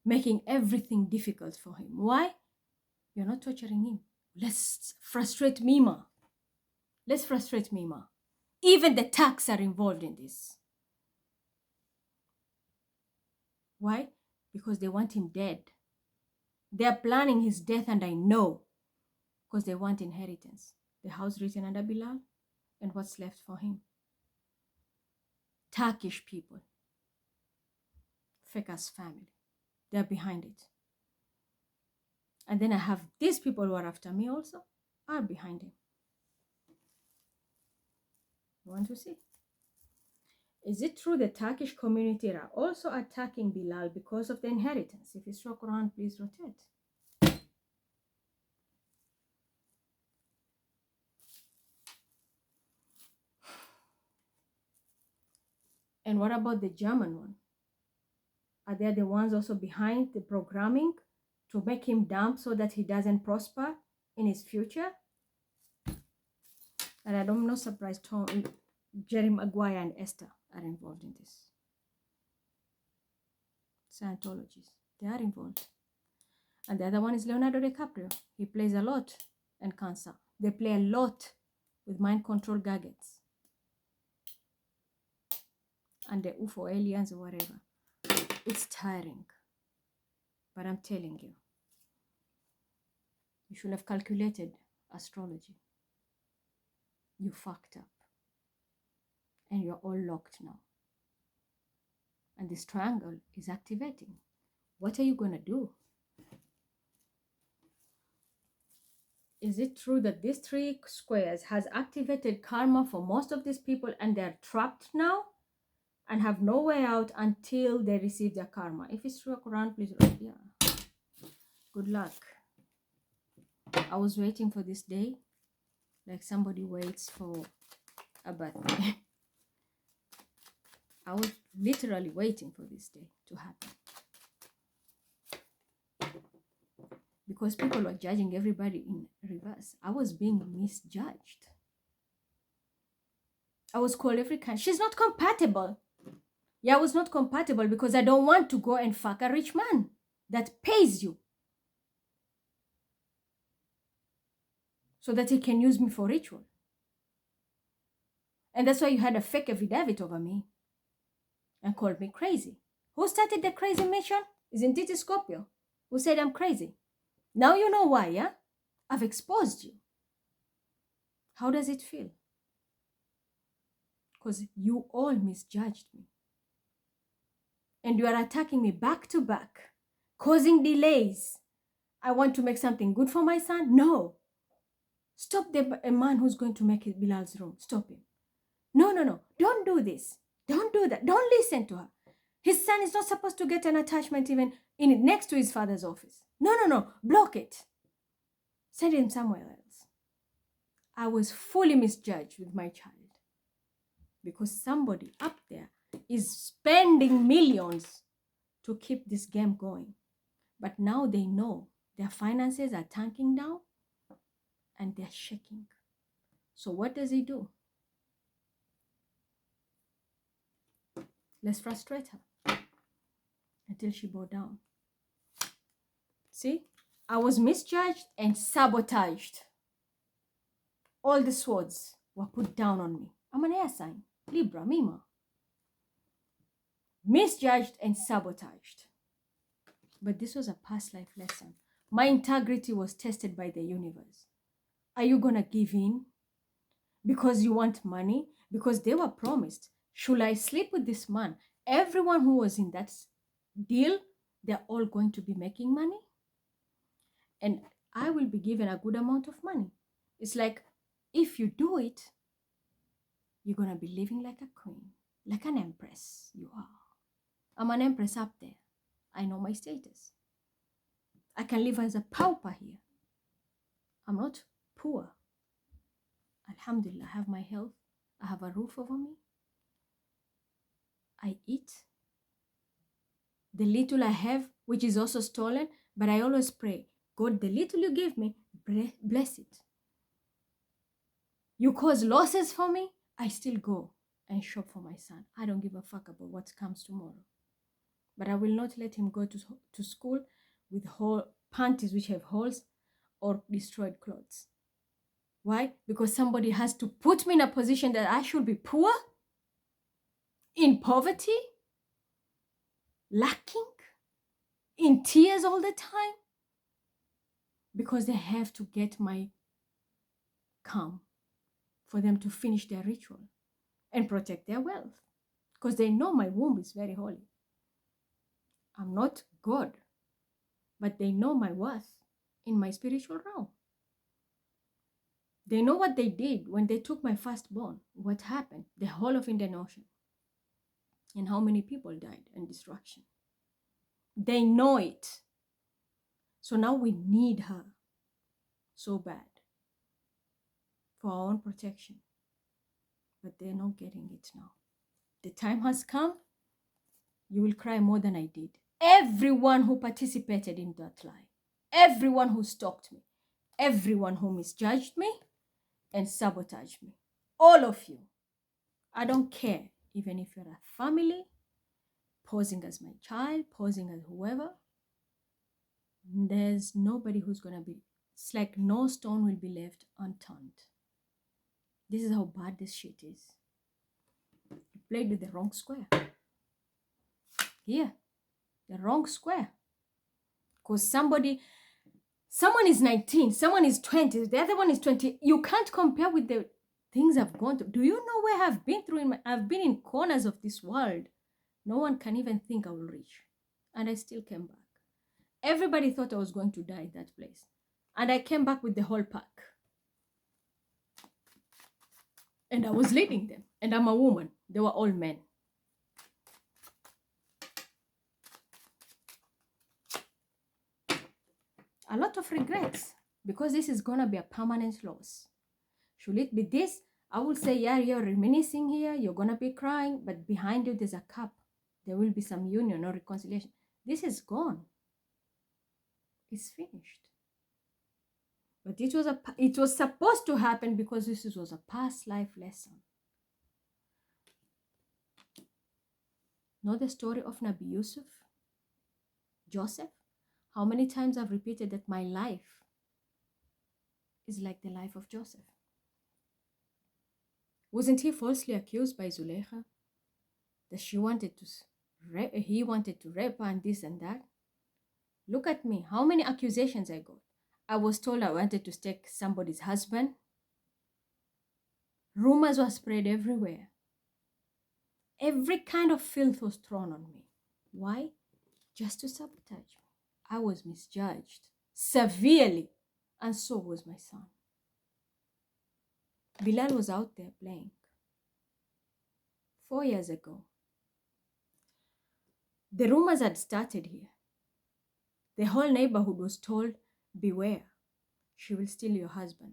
Making everything difficult for him. Why? You're not torturing him. Let's frustrate Mima. Let's frustrate Mima. Even the tax are involved in this. Why? Because they want him dead. They are planning his death, and I know, because they want inheritance. The house written under Bilal, and what's left for him. Turkish people, Fekas family, they're behind it. And then I have these people who are after me also, are behind him. You want to see? Is it true the Turkish community are also attacking Bilal because of the inheritance? If it's true, Quran, please rotate. And what about the German one? Are they the ones also behind the programming to make him dumb so that he doesn't prosper in his future? And I'm not surprised Jerry Maguire and Esther are involved in this. Scientologists, they are involved. And the other one is Leonardo DiCaprio. He plays a lot in Cancer. They play a lot with mind control gadgets. And the UFO aliens or whatever. It's tiring. But I'm telling you, you should have calculated astrology. You fucked up. And you're all locked now. And this triangle is activating. What are you going to do? Is it true that these 3 squares has activated karma for most of these people and they're trapped now and have no way out until they receive their karma? If it's true, Quran, please write. Yeah. Good luck. I was waiting for this day like somebody waits for a birthday. I was literally waiting for this day to happen. Because people were judging everybody in reverse. I was being misjudged. I was called every kind. She's not compatible. Yeah, I was not compatible because I don't want to go and fuck a rich man that pays you so that he can use me for ritual. And that's why you had a fake affidavit over me and called me crazy. Who started the crazy mission? Isn't it Scorpio who said I'm crazy? Now you know why, yeah? I've exposed you. How does it feel? Because you all misjudged me. And you are attacking me back to back, causing delays. I want to make something good for my son? No. Stop a man who's going to make Bilal's room. Stop him. No. Don't do this. Don't do that. Don't listen to her. His son is not supposed to get an attachment even next to his father's office. No. Block it. Send him somewhere else. I was fully misjudged with my child because somebody up there is spending millions to keep this game going. But now they know their finances are tanking down and they're shaking. So what does he do? Let's frustrate her until she bow down. See? I was misjudged and sabotaged. All the swords were put down on me. I'm an air sign. Libra, Mima. Misjudged and sabotaged. But this was a past life lesson. My integrity was tested by the universe. Are you going to give in? Because you want money? Because they were promised. Should I sleep with this man? Everyone who was in that deal, they're all going to be making money. And I will be given a good amount of money. It's like, if you do it, you're going to be living like a queen, like an empress. You are. I'm an empress up there. I know my status. I can live as a pauper here. I'm not poor. Alhamdulillah, I have my health. I have a roof over me. I eat. The little I have, which is also stolen, but I always pray, God, the little you give me, bless it. You cause losses for me, I still go and shop for my son. I don't give a fuck about what comes tomorrow. But I will not let him go to school with panties which have holes or destroyed clothes. Why? Because somebody has to put me in a position that I should be poor, in poverty, lacking, in tears all the time, because they have to get my calm for them to finish their ritual and protect their wealth, because they know my womb is very holy. I'm not God, but they know my worth in my spiritual realm. They know what they did when they took my firstborn, what happened, the whole of Indian Ocean, and how many people died and destruction. They know it. So now we need her so bad for our own protection. But they're not getting it now. The time has come. You will cry more than I did. Everyone who participated in that lie, everyone who stalked me, everyone who misjudged me and sabotaged me, all of you. I don't care, even if you're a family, posing as my child, posing as whoever. There's nobody who's going to be, it's like no stone will be left unturned. This is how bad this shit is. You played with the wrong square. Here, the wrong square. Because someone is 19, someone is 20, the other one is 20. You can't compare with the things I've gone through. Do you know where I've been through? I've been in corners of this world no one can even think I will reach. And I still came back. Everybody thought I was going to die in that place. And I came back with the whole pack. And I was leading them. And I'm a woman. They were all men. A lot of regrets. Because this is going to be a permanent loss. Should it be this? I will say, yeah, you're reminiscing here. You're going to be crying. But behind you, there's a cup. There will be some union or reconciliation. This is gone. It's finished. But it was supposed to happen because this was a past life lesson. Know the story of Nabi Yusuf? Joseph? How many times I've repeated that my life is like the life of Joseph. Wasn't he falsely accused by Zuleika that he wanted to rape her and this and that? Look at me. How many accusations I got? I was told I wanted to take somebody's husband. Rumors were spread everywhere. Every kind of filth was thrown on me. Why? Just to sabotage me. I was misjudged severely, and so was my son. Bilal was out there playing. 4 years ago, the rumors had started here. The whole neighborhood was told, beware, she will steal your husband.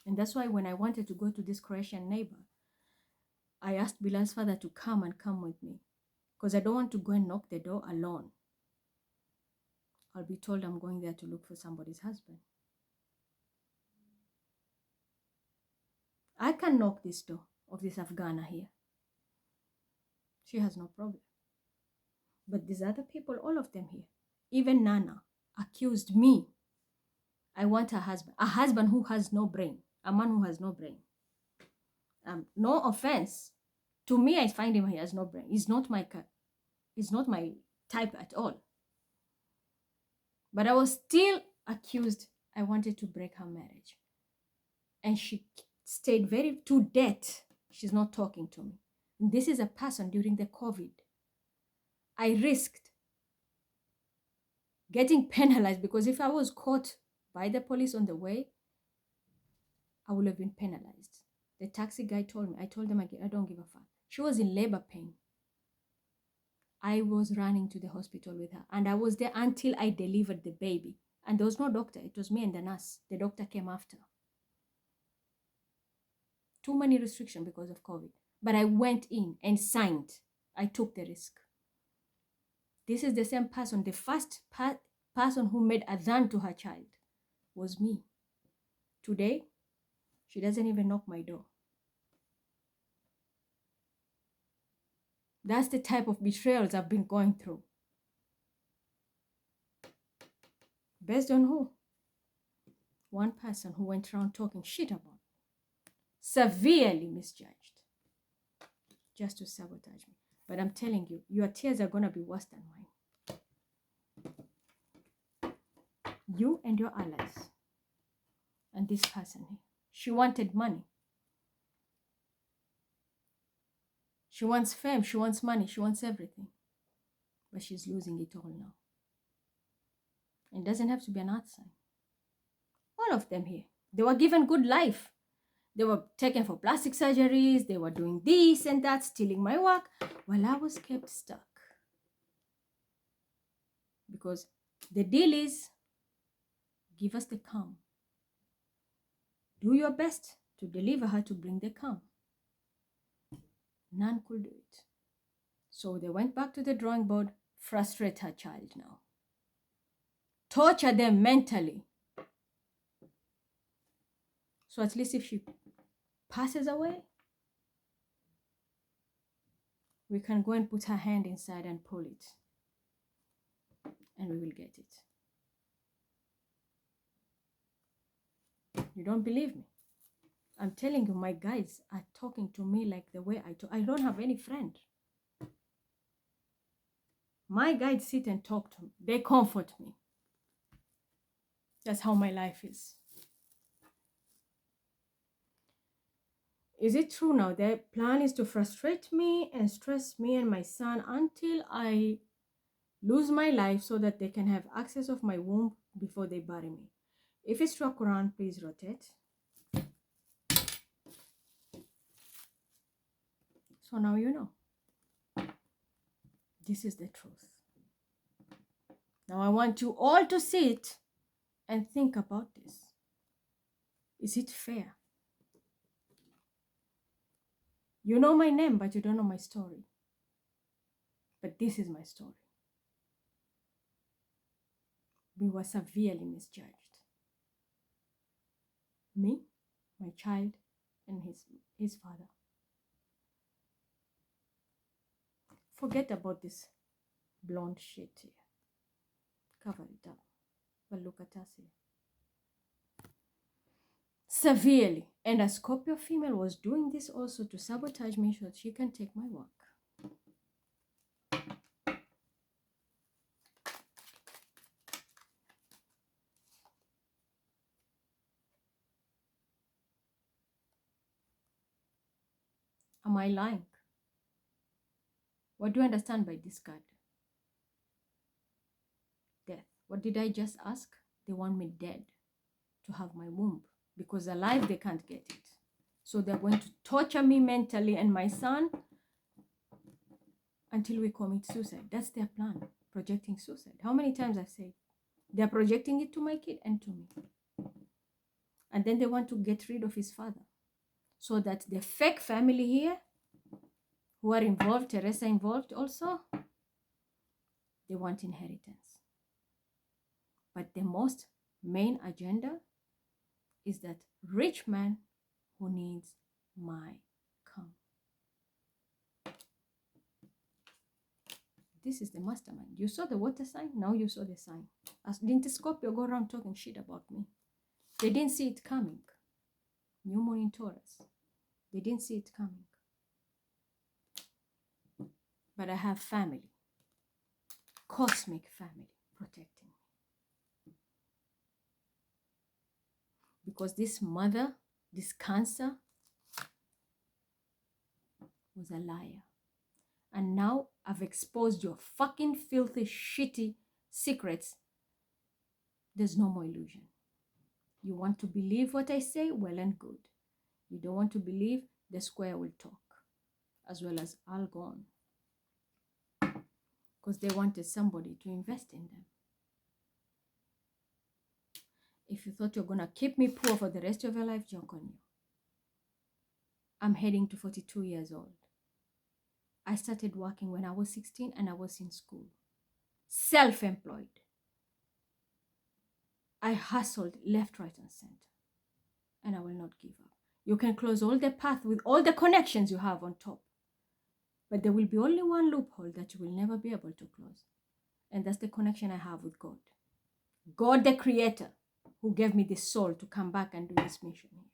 And that's why when I wanted to go to this Croatian neighbor, I asked Bilal's father to come with me, because I don't want to go and knock the door alone. I'll be told I'm going there to look for somebody's husband. I can knock this door of this Afghana here. She has no problem. But these other people, all of them here, even Nana, accused me. I want a husband who has no brain, a man who has no brain. No offense. To me, I find him, he has no brain. He's not my type at all. But I was still accused. I wanted to break her marriage. And she stayed to death. She's not talking to me. And this is a person during the COVID. I risked getting penalized, because if I was caught by the police on the way, I would have been penalized. The taxi guy told me, I told him again, I don't give a fuck. She was in labor pain. I was running to the hospital with her, and I was there until I delivered the baby. And there was no doctor. It was me and the nurse. The doctor came after. Too many restrictions because of COVID. But I went in and signed. I took the risk. This is the same person. The first person who made adhan to her child was me. Today, she doesn't even knock my door. That's the type of betrayals I've been going through. Based on who? One person who went around talking shit about me. Severely misjudged. Just to sabotage me. But I'm telling you, your tears are going to be worse than mine. You and your allies. And this person here. She wanted money. She wants fame. She wants money. She wants everything. But she's losing it all now. It doesn't have to be an art sign. All of them here. They were given good life. They were taken for plastic surgeries. They were doing this and that, stealing my work, while I was kept stuck. Because the deal is, give us the calm. Do your best to deliver her to bring the calm. None could do it. So they went back to the drawing board, frustrate her child now. Torture them mentally. So at least if she passes away, we can go and put her hand inside and pull it. And we will get it. You don't believe me? I'm telling you, my guys are talking to me like the way I talk. I don't have any friend. My guides sit and talk to me. They comfort me. That's how my life is. Is it true now? Their plan is to frustrate me and stress me and my son until I lose my life so that they can have access of my womb before they bury me. If it's true, Quran, please rotate. So now you know. This is the truth. Now I want you all to sit and think about this. Is it fair? You know my name, but you don't know my story. But this is my story. We were severely misjudged. Me, my child, and his father. Forget about this blonde shit here. Cover it up. But look at us here. Severely. And a Scorpio female was doing this also to sabotage me so that she can take my work. Am I lying? What do you understand by this card? Death. What did I just ask? They want me dead to have my womb. Because alive, they can't get it. So they're going to torture me mentally and my son until we commit suicide. That's their plan, projecting suicide. How many times I've said? They're projecting it to my kid and to me. And then they want to get rid of his father. So that the fake family here, who are involved, Teresa involved also, they want inheritance. But the most main agenda is that rich man who needs my come. This is the mastermind. You saw the water sign, now you saw the sign. As didn't Scorpio go around talking shit about me? They didn't see it coming. New moon in Taurus. They didn't see it coming. But I have family. Cosmic family protecting me. Because this mother, this Cancer, was a liar. And now I've exposed your fucking filthy, shitty secrets. There's no more illusion. You want to believe what I say? Well and good. You don't want to believe? The square will talk. As well as I'll go on. Because they wanted somebody to invest in them. If you thought you're going to keep me poor for the rest of your life, joke on you. I'm heading to 42 years old. I started working when I was 16 and I was in school. Self-employed. I hustled left, right, and center. And I will not give up. You can close all the path with all the connections you have on top. But there will be only one loophole that you will never be able to close. And that's the connection I have with God. God the Creator, who gave me this soul to come back and do this mission here.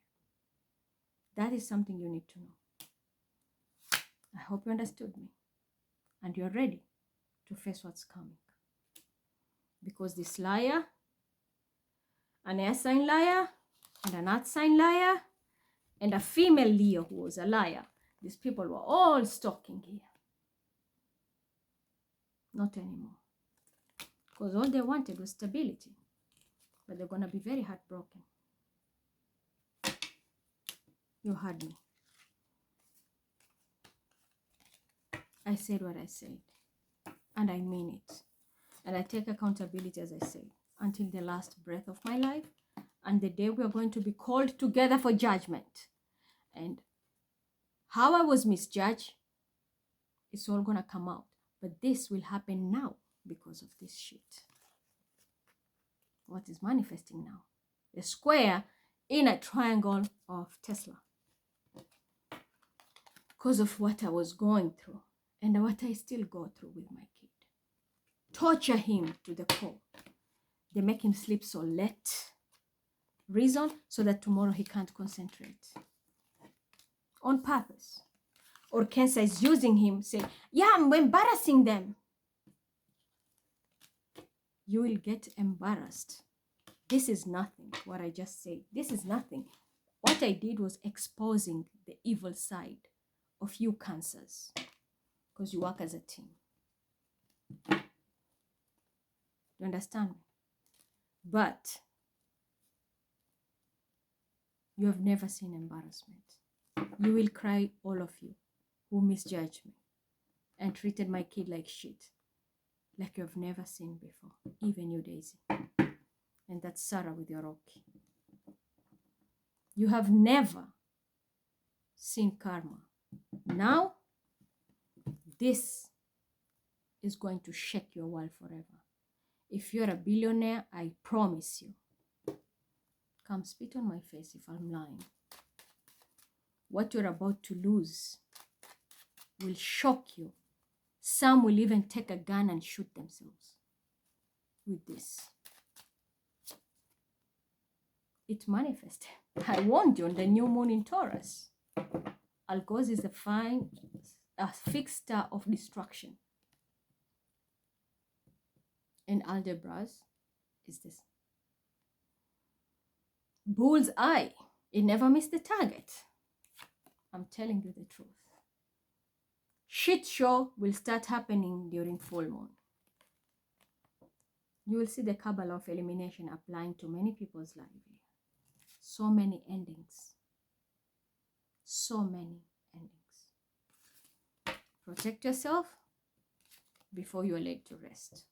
That is something you need to know. I hope you understood me and you're ready to face what's coming. Because this liar, an air sign liar, and an earth sign liar, and a female Leo who was a liar, these people were all stalking here. Not anymore. Because all they wanted was stability. But they're going to be very heartbroken. You heard me. I said what I said. And I mean it. And I take accountability, as I said, until the last breath of my life. And the day we are going to be called together for judgment. And how I was misjudged, it's all going to come out. But this will happen now because of this shit. What is manifesting now? A square in a triangle of Tesla. Because of what I was going through and what I still go through with my kid. Torture him to the core. They make him sleep so late. Reason, so that tomorrow he can't concentrate. On purpose. Or cancer is using him, saying, yeah, I'm embarrassing them. You will get embarrassed. This is nothing, what I just said. This is nothing. What I did was exposing the evil side of you cancers. Because you work as a team. You understand me? But you have never seen embarrassment. You will cry, all of you who misjudged me and treated my kid like shit. Like you have never seen before. Even you, Daisy. And that's Sarah with your Rocky. You have never seen karma. Now, this is going to shake your world forever. If you're a billionaire, I promise you. Come spit on my face if I'm lying. What you're about to lose will shock you. Some will even take a gun and shoot themselves with this. It manifested. I warned you on the new moon in Taurus. Algoz is a fixed star of destruction. And Aldebaran is this. Bull's eye. It never missed the target. I'm telling you the truth. Shit show will start happening during full moon. You will see the Kabbalah of elimination applying to many people's lives. So many endings. So many endings. Protect yourself before you are laid to rest.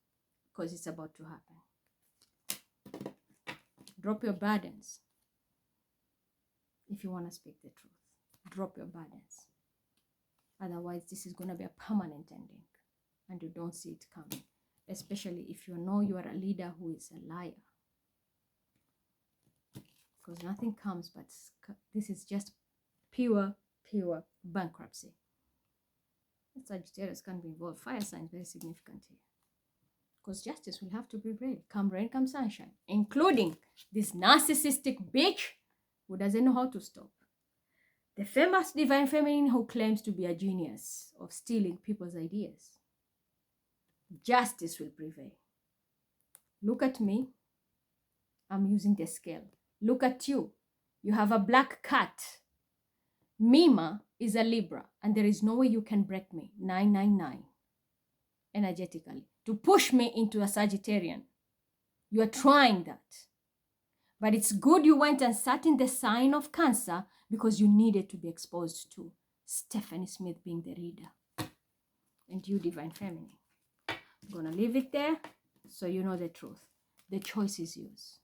Because it's about to happen. Drop your burdens. If you want to speak the truth. Drop your burdens. Otherwise, this is going to be a permanent ending. And you don't see it coming. Especially if you know you are a leader who is a liar. Because nothing comes, but this is just pure bankruptcy. Sagittarius can be involved. Fire sign very significant here. Because justice will have to be ready. Come rain, come sunshine. Including this narcissistic bitch who doesn't know how to stop. The famous divine feminine who claims to be a genius of stealing people's ideas. Justice will prevail. Look at me. I'm using the scale. Look at you. You have a black cat. Mima is a Libra, and there is no way you can break me. 999. Energetically. To push me into a Sagittarian. You are trying that. But it's good you went and sat in the sign of Cancer because you needed to be exposed to Stephanie Smith being the reader. And you, Divine Feminine. I'm going to leave it there so you know the truth. The choice is yours.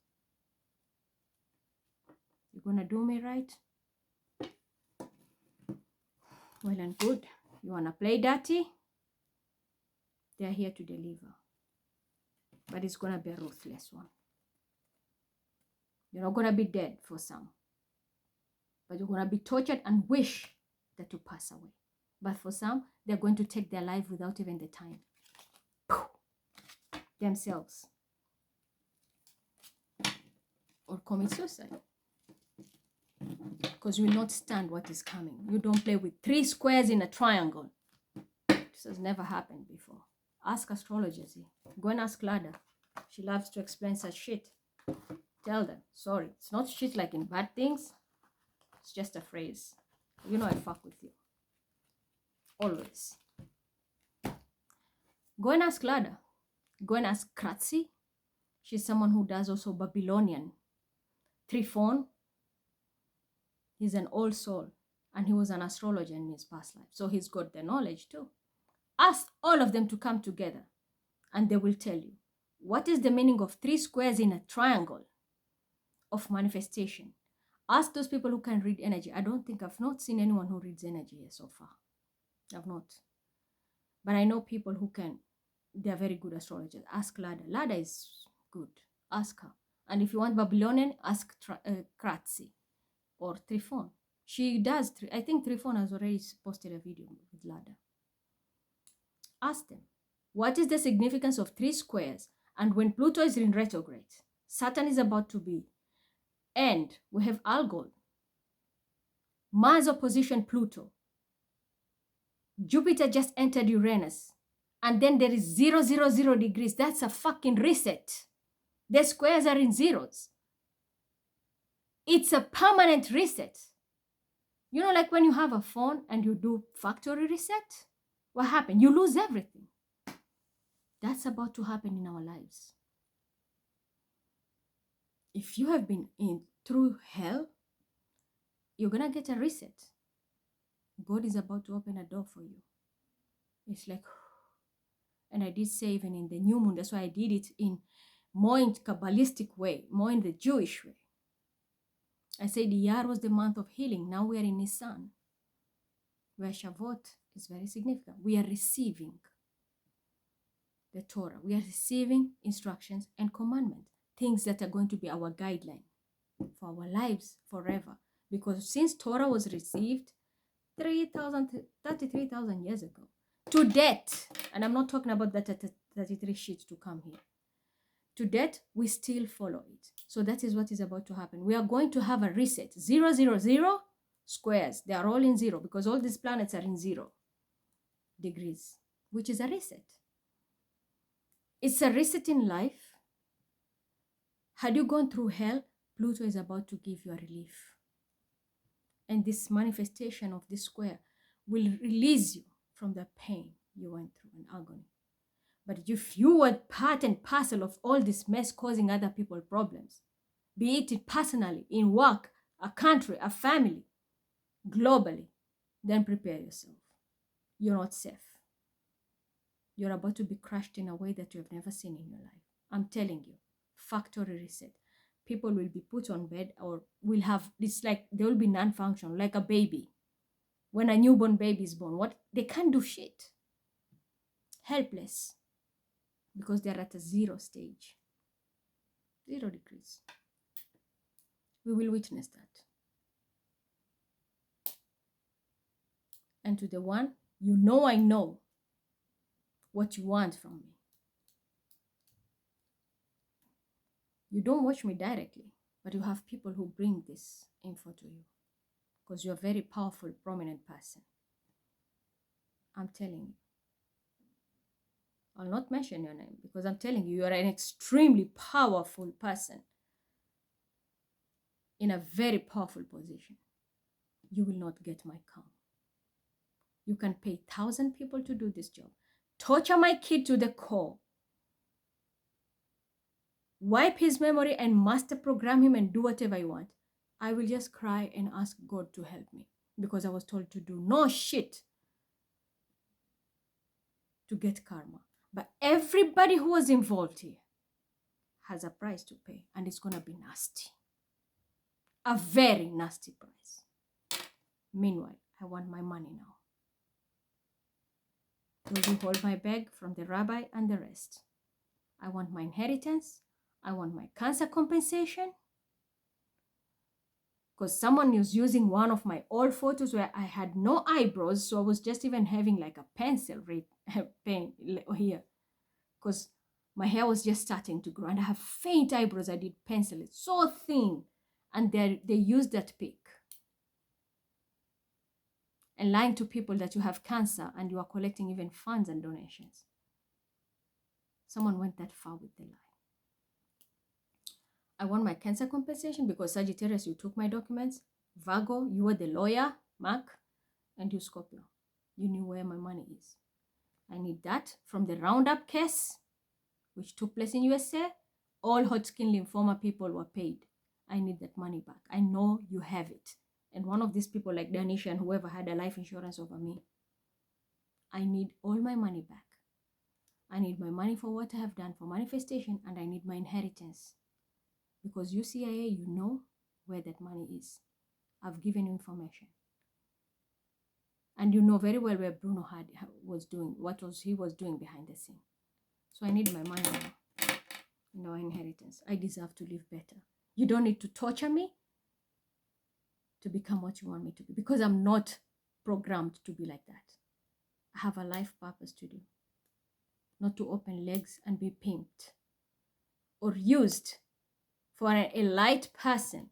You're going to do me right? Well and good. You want to play dirty? They're here to deliver. But it's going to be a ruthless one. You're not going to be dead for some. But you're going to be tortured and wish that you pass away. But for some, they're going to take their life without even the time. Themselves. or commit suicide. Because you will not stand what is coming. You don't play with 3 squares in a triangle. This has never happened before. Ask astrologers. Go and ask Lada. She loves to explain such shit. Tell them, sorry, it's not shit like in bad things. It's just a phrase. You know I fuck with you. Always. Go and ask Lada. Go and ask Kratzi. She's someone who does also Babylonian. Trifon. He's an old soul. And he was an astrologer in his past life. So he's got the knowledge too. Ask all of them to come together. And they will tell you. What is the meaning of 3 squares in a triangle of manifestation? Ask those people who can read energy. I've not seen anyone who reads energy so far. I've not. But I know people who can. They are very good astrologers. Ask Lada. Lada is good. Ask her. And if you want Babylonian, ask Kratzi or Trifon. She does. I think Trifon has already posted a video with Lada. Ask them. What is the significance of 3 squares? And when Pluto is in retrograde, Saturn is about to be. And we have Algol. Mars opposition Pluto. Jupiter just entered Uranus. And then there is 0, 0, 0 degrees. That's a fucking reset. The squares are in zeros. It's a permanent reset. You know, like when you have a phone and you do factory reset, what happened? You lose everything. That's about to happen in our lives. If you have been through hell, you're going to get a reset. God is about to open a door for you. It's like, and I did say even in the new moon, that's why I did it in more in Kabbalistic way, more in the Jewish way. I said Iyar was the month of healing. Now we are in Nisan, where Shavuot is very significant. We are receiving the Torah. We are receiving instructions and commandments, things that are going to be our guideline for our lives forever. Because since Torah was received 33,000 years ago, to date, and I'm not talking about that 33 sheets to come here. To date, we still follow it. So that is what is about to happen. We are going to have a reset. 0, 0, 0 squares. They are all in 0 because all these planets are in 0 degrees, which is a reset. It's a reset in life. Had you gone through hell, Pluto is about to give you a relief. And this manifestation of this square will release you from the pain you went through and agony. But if you were part and parcel of all this mess causing other people problems, be it personally, in work, a country, a family, globally, then prepare yourself. You're not safe. You're about to be crushed in a way that you have never seen in your life. I'm telling you, factory reset. People will be put on bed or will have, it's like they will be non-functional, like a baby. When a newborn baby is born, they can't do shit. Helpless. Because they're at a 0 stage. 0 degrees. We will witness that. And to the one, I know what you want from me. You don't watch me directly, but you have people who bring this info to you. Because you're a very powerful, prominent person. I'm telling you. I'll not mention your name because I'm telling you, you're an extremely powerful person in a very powerful position. You will not get my calm. You can pay 1,000 people to do this job. Torture my kid to the core. Wipe his memory and master program him and do whatever you want. I will just cry and ask God to help me because I was told to do no shit to get karma. But everybody who was involved here has a price to pay, and it's going to be nasty. A very nasty price. Meanwhile, I want my money now. Will you hold my bag from the rabbi and the rest? I want my inheritance. I want my cancer compensation. Because someone was using one of my old photos where I had no eyebrows, so I was just even having like a pencil paint here. Because My hair was just starting to grow, and I have faint eyebrows. I did pencil it so thin, and they used that pick. And lying to people that you have cancer and you are collecting even funds and donations. Someone went that far with the lie. I want my cancer compensation because Sagittarius, you took my documents. Virgo, you were the lawyer. Mark, and you Scorpio, you knew where my money is. I need that from the Roundup case, which took place in USA. All Hodgkin lymphoma people were paid. I need that money back. I know you have it. And one of these people like Danisha and whoever had a life insurance over me, I need all my money back. I need my money for what I have done for manifestation, and I need my inheritance. Because you CIA, you know where that money is. I've given you information. And you know very well where Bruno was doing, he was doing behind the scene. So I need my money now. No inheritance. I deserve to live better. You don't need to torture me to become what you want me to be, because I'm not programmed to be like that. I have a life purpose to do, not to open legs and be pimped or used for an elite person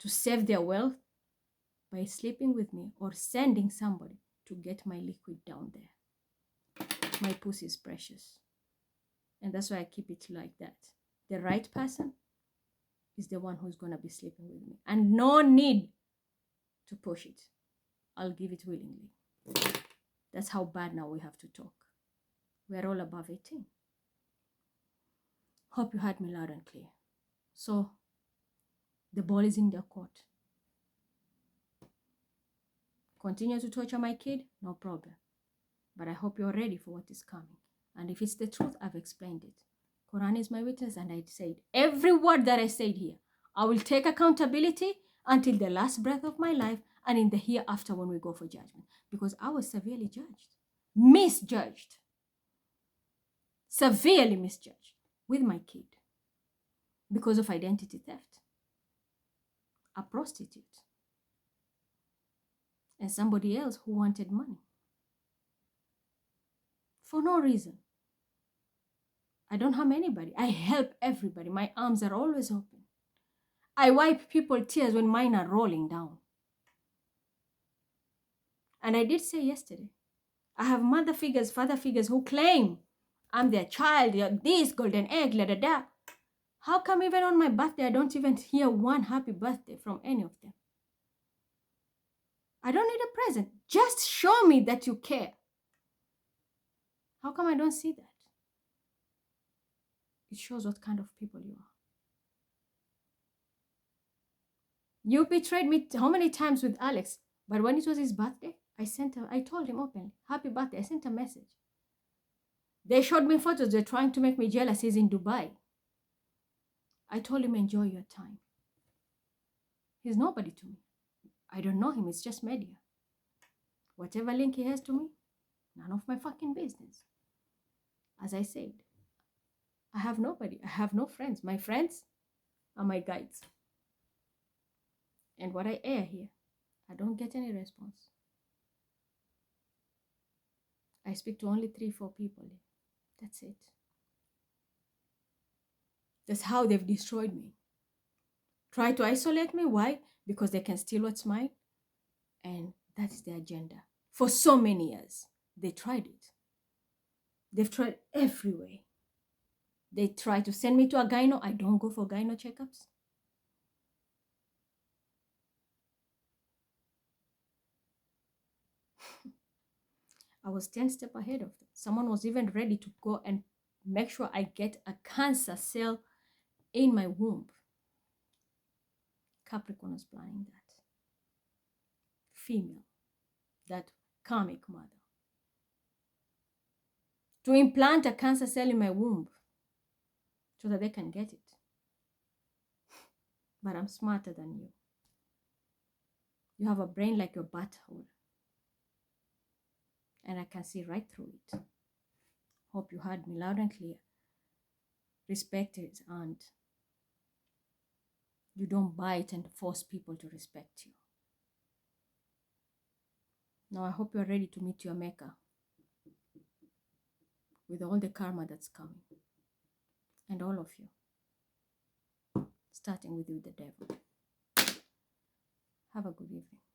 to save their wealth by sleeping with me or sending somebody to get my liquid down there. My pussy is precious. And that's why I keep it like that. The right person is the one who's going to be sleeping with me. And no need to push it. I'll give it willingly. That's how bad now we have to talk. We're all above 18. Hope you heard me loud and clear. So, the ball is in their court. Continue to torture my kid? No problem. But I hope you're ready for what is coming. And if it's the truth, I've explained it. Quran is my witness, and I said every word that I said here. I will take accountability until the last breath of my life and in the hereafter when we go for judgment. Because I was severely judged, misjudged, severely misjudged with my kid because of identity theft. A prostitute and somebody else who wanted money for no reason. I don't harm anybody. I help everybody. My arms are always open. I wipe people's tears when mine are rolling down. And I did say yesterday, I have mother figures, father figures who claim I'm their child, you're this golden egg, la da da. How come even on my birthday, I don't even hear one happy birthday from any of them? I don't need a present. Just show me that you care. How come I don't see that? It shows what kind of people you are. You betrayed me how many times with Alex, but when it was his birthday, I told him openly, happy birthday. I sent a message. They showed me photos. They're trying to make me jealous. He's in Dubai. I told him, enjoy your time. He's nobody to me. I don't know him. It's just media. Whatever link he has to me, none of my fucking business. As I said, I have nobody. I have no friends. My friends are my guides. And what I air here, I don't get any response. I speak to only 3-4 people. That's it. That's how they've destroyed me. Try to isolate me. Why? Because they can steal what's mine. And that is their agenda. For so many years, they tried it. They've tried every way. They try to send me to a gyno. I don't go for gyno checkups. I was 10 steps ahead of them. Someone was even ready to go and make sure I get a cancer cell in my womb. Capricorn was planning that. Female, that karmic mother. To implant a cancer cell in my womb so that they can get it. But I'm smarter than you. You have a brain like your butthole. And I can see right through it. Hope you heard me loud and clear. Respect it, and you don't bite and force people to respect you. Now I hope you're ready to meet your maker with all the karma that's coming. and all of you, starting with you, the devil. Have a good evening.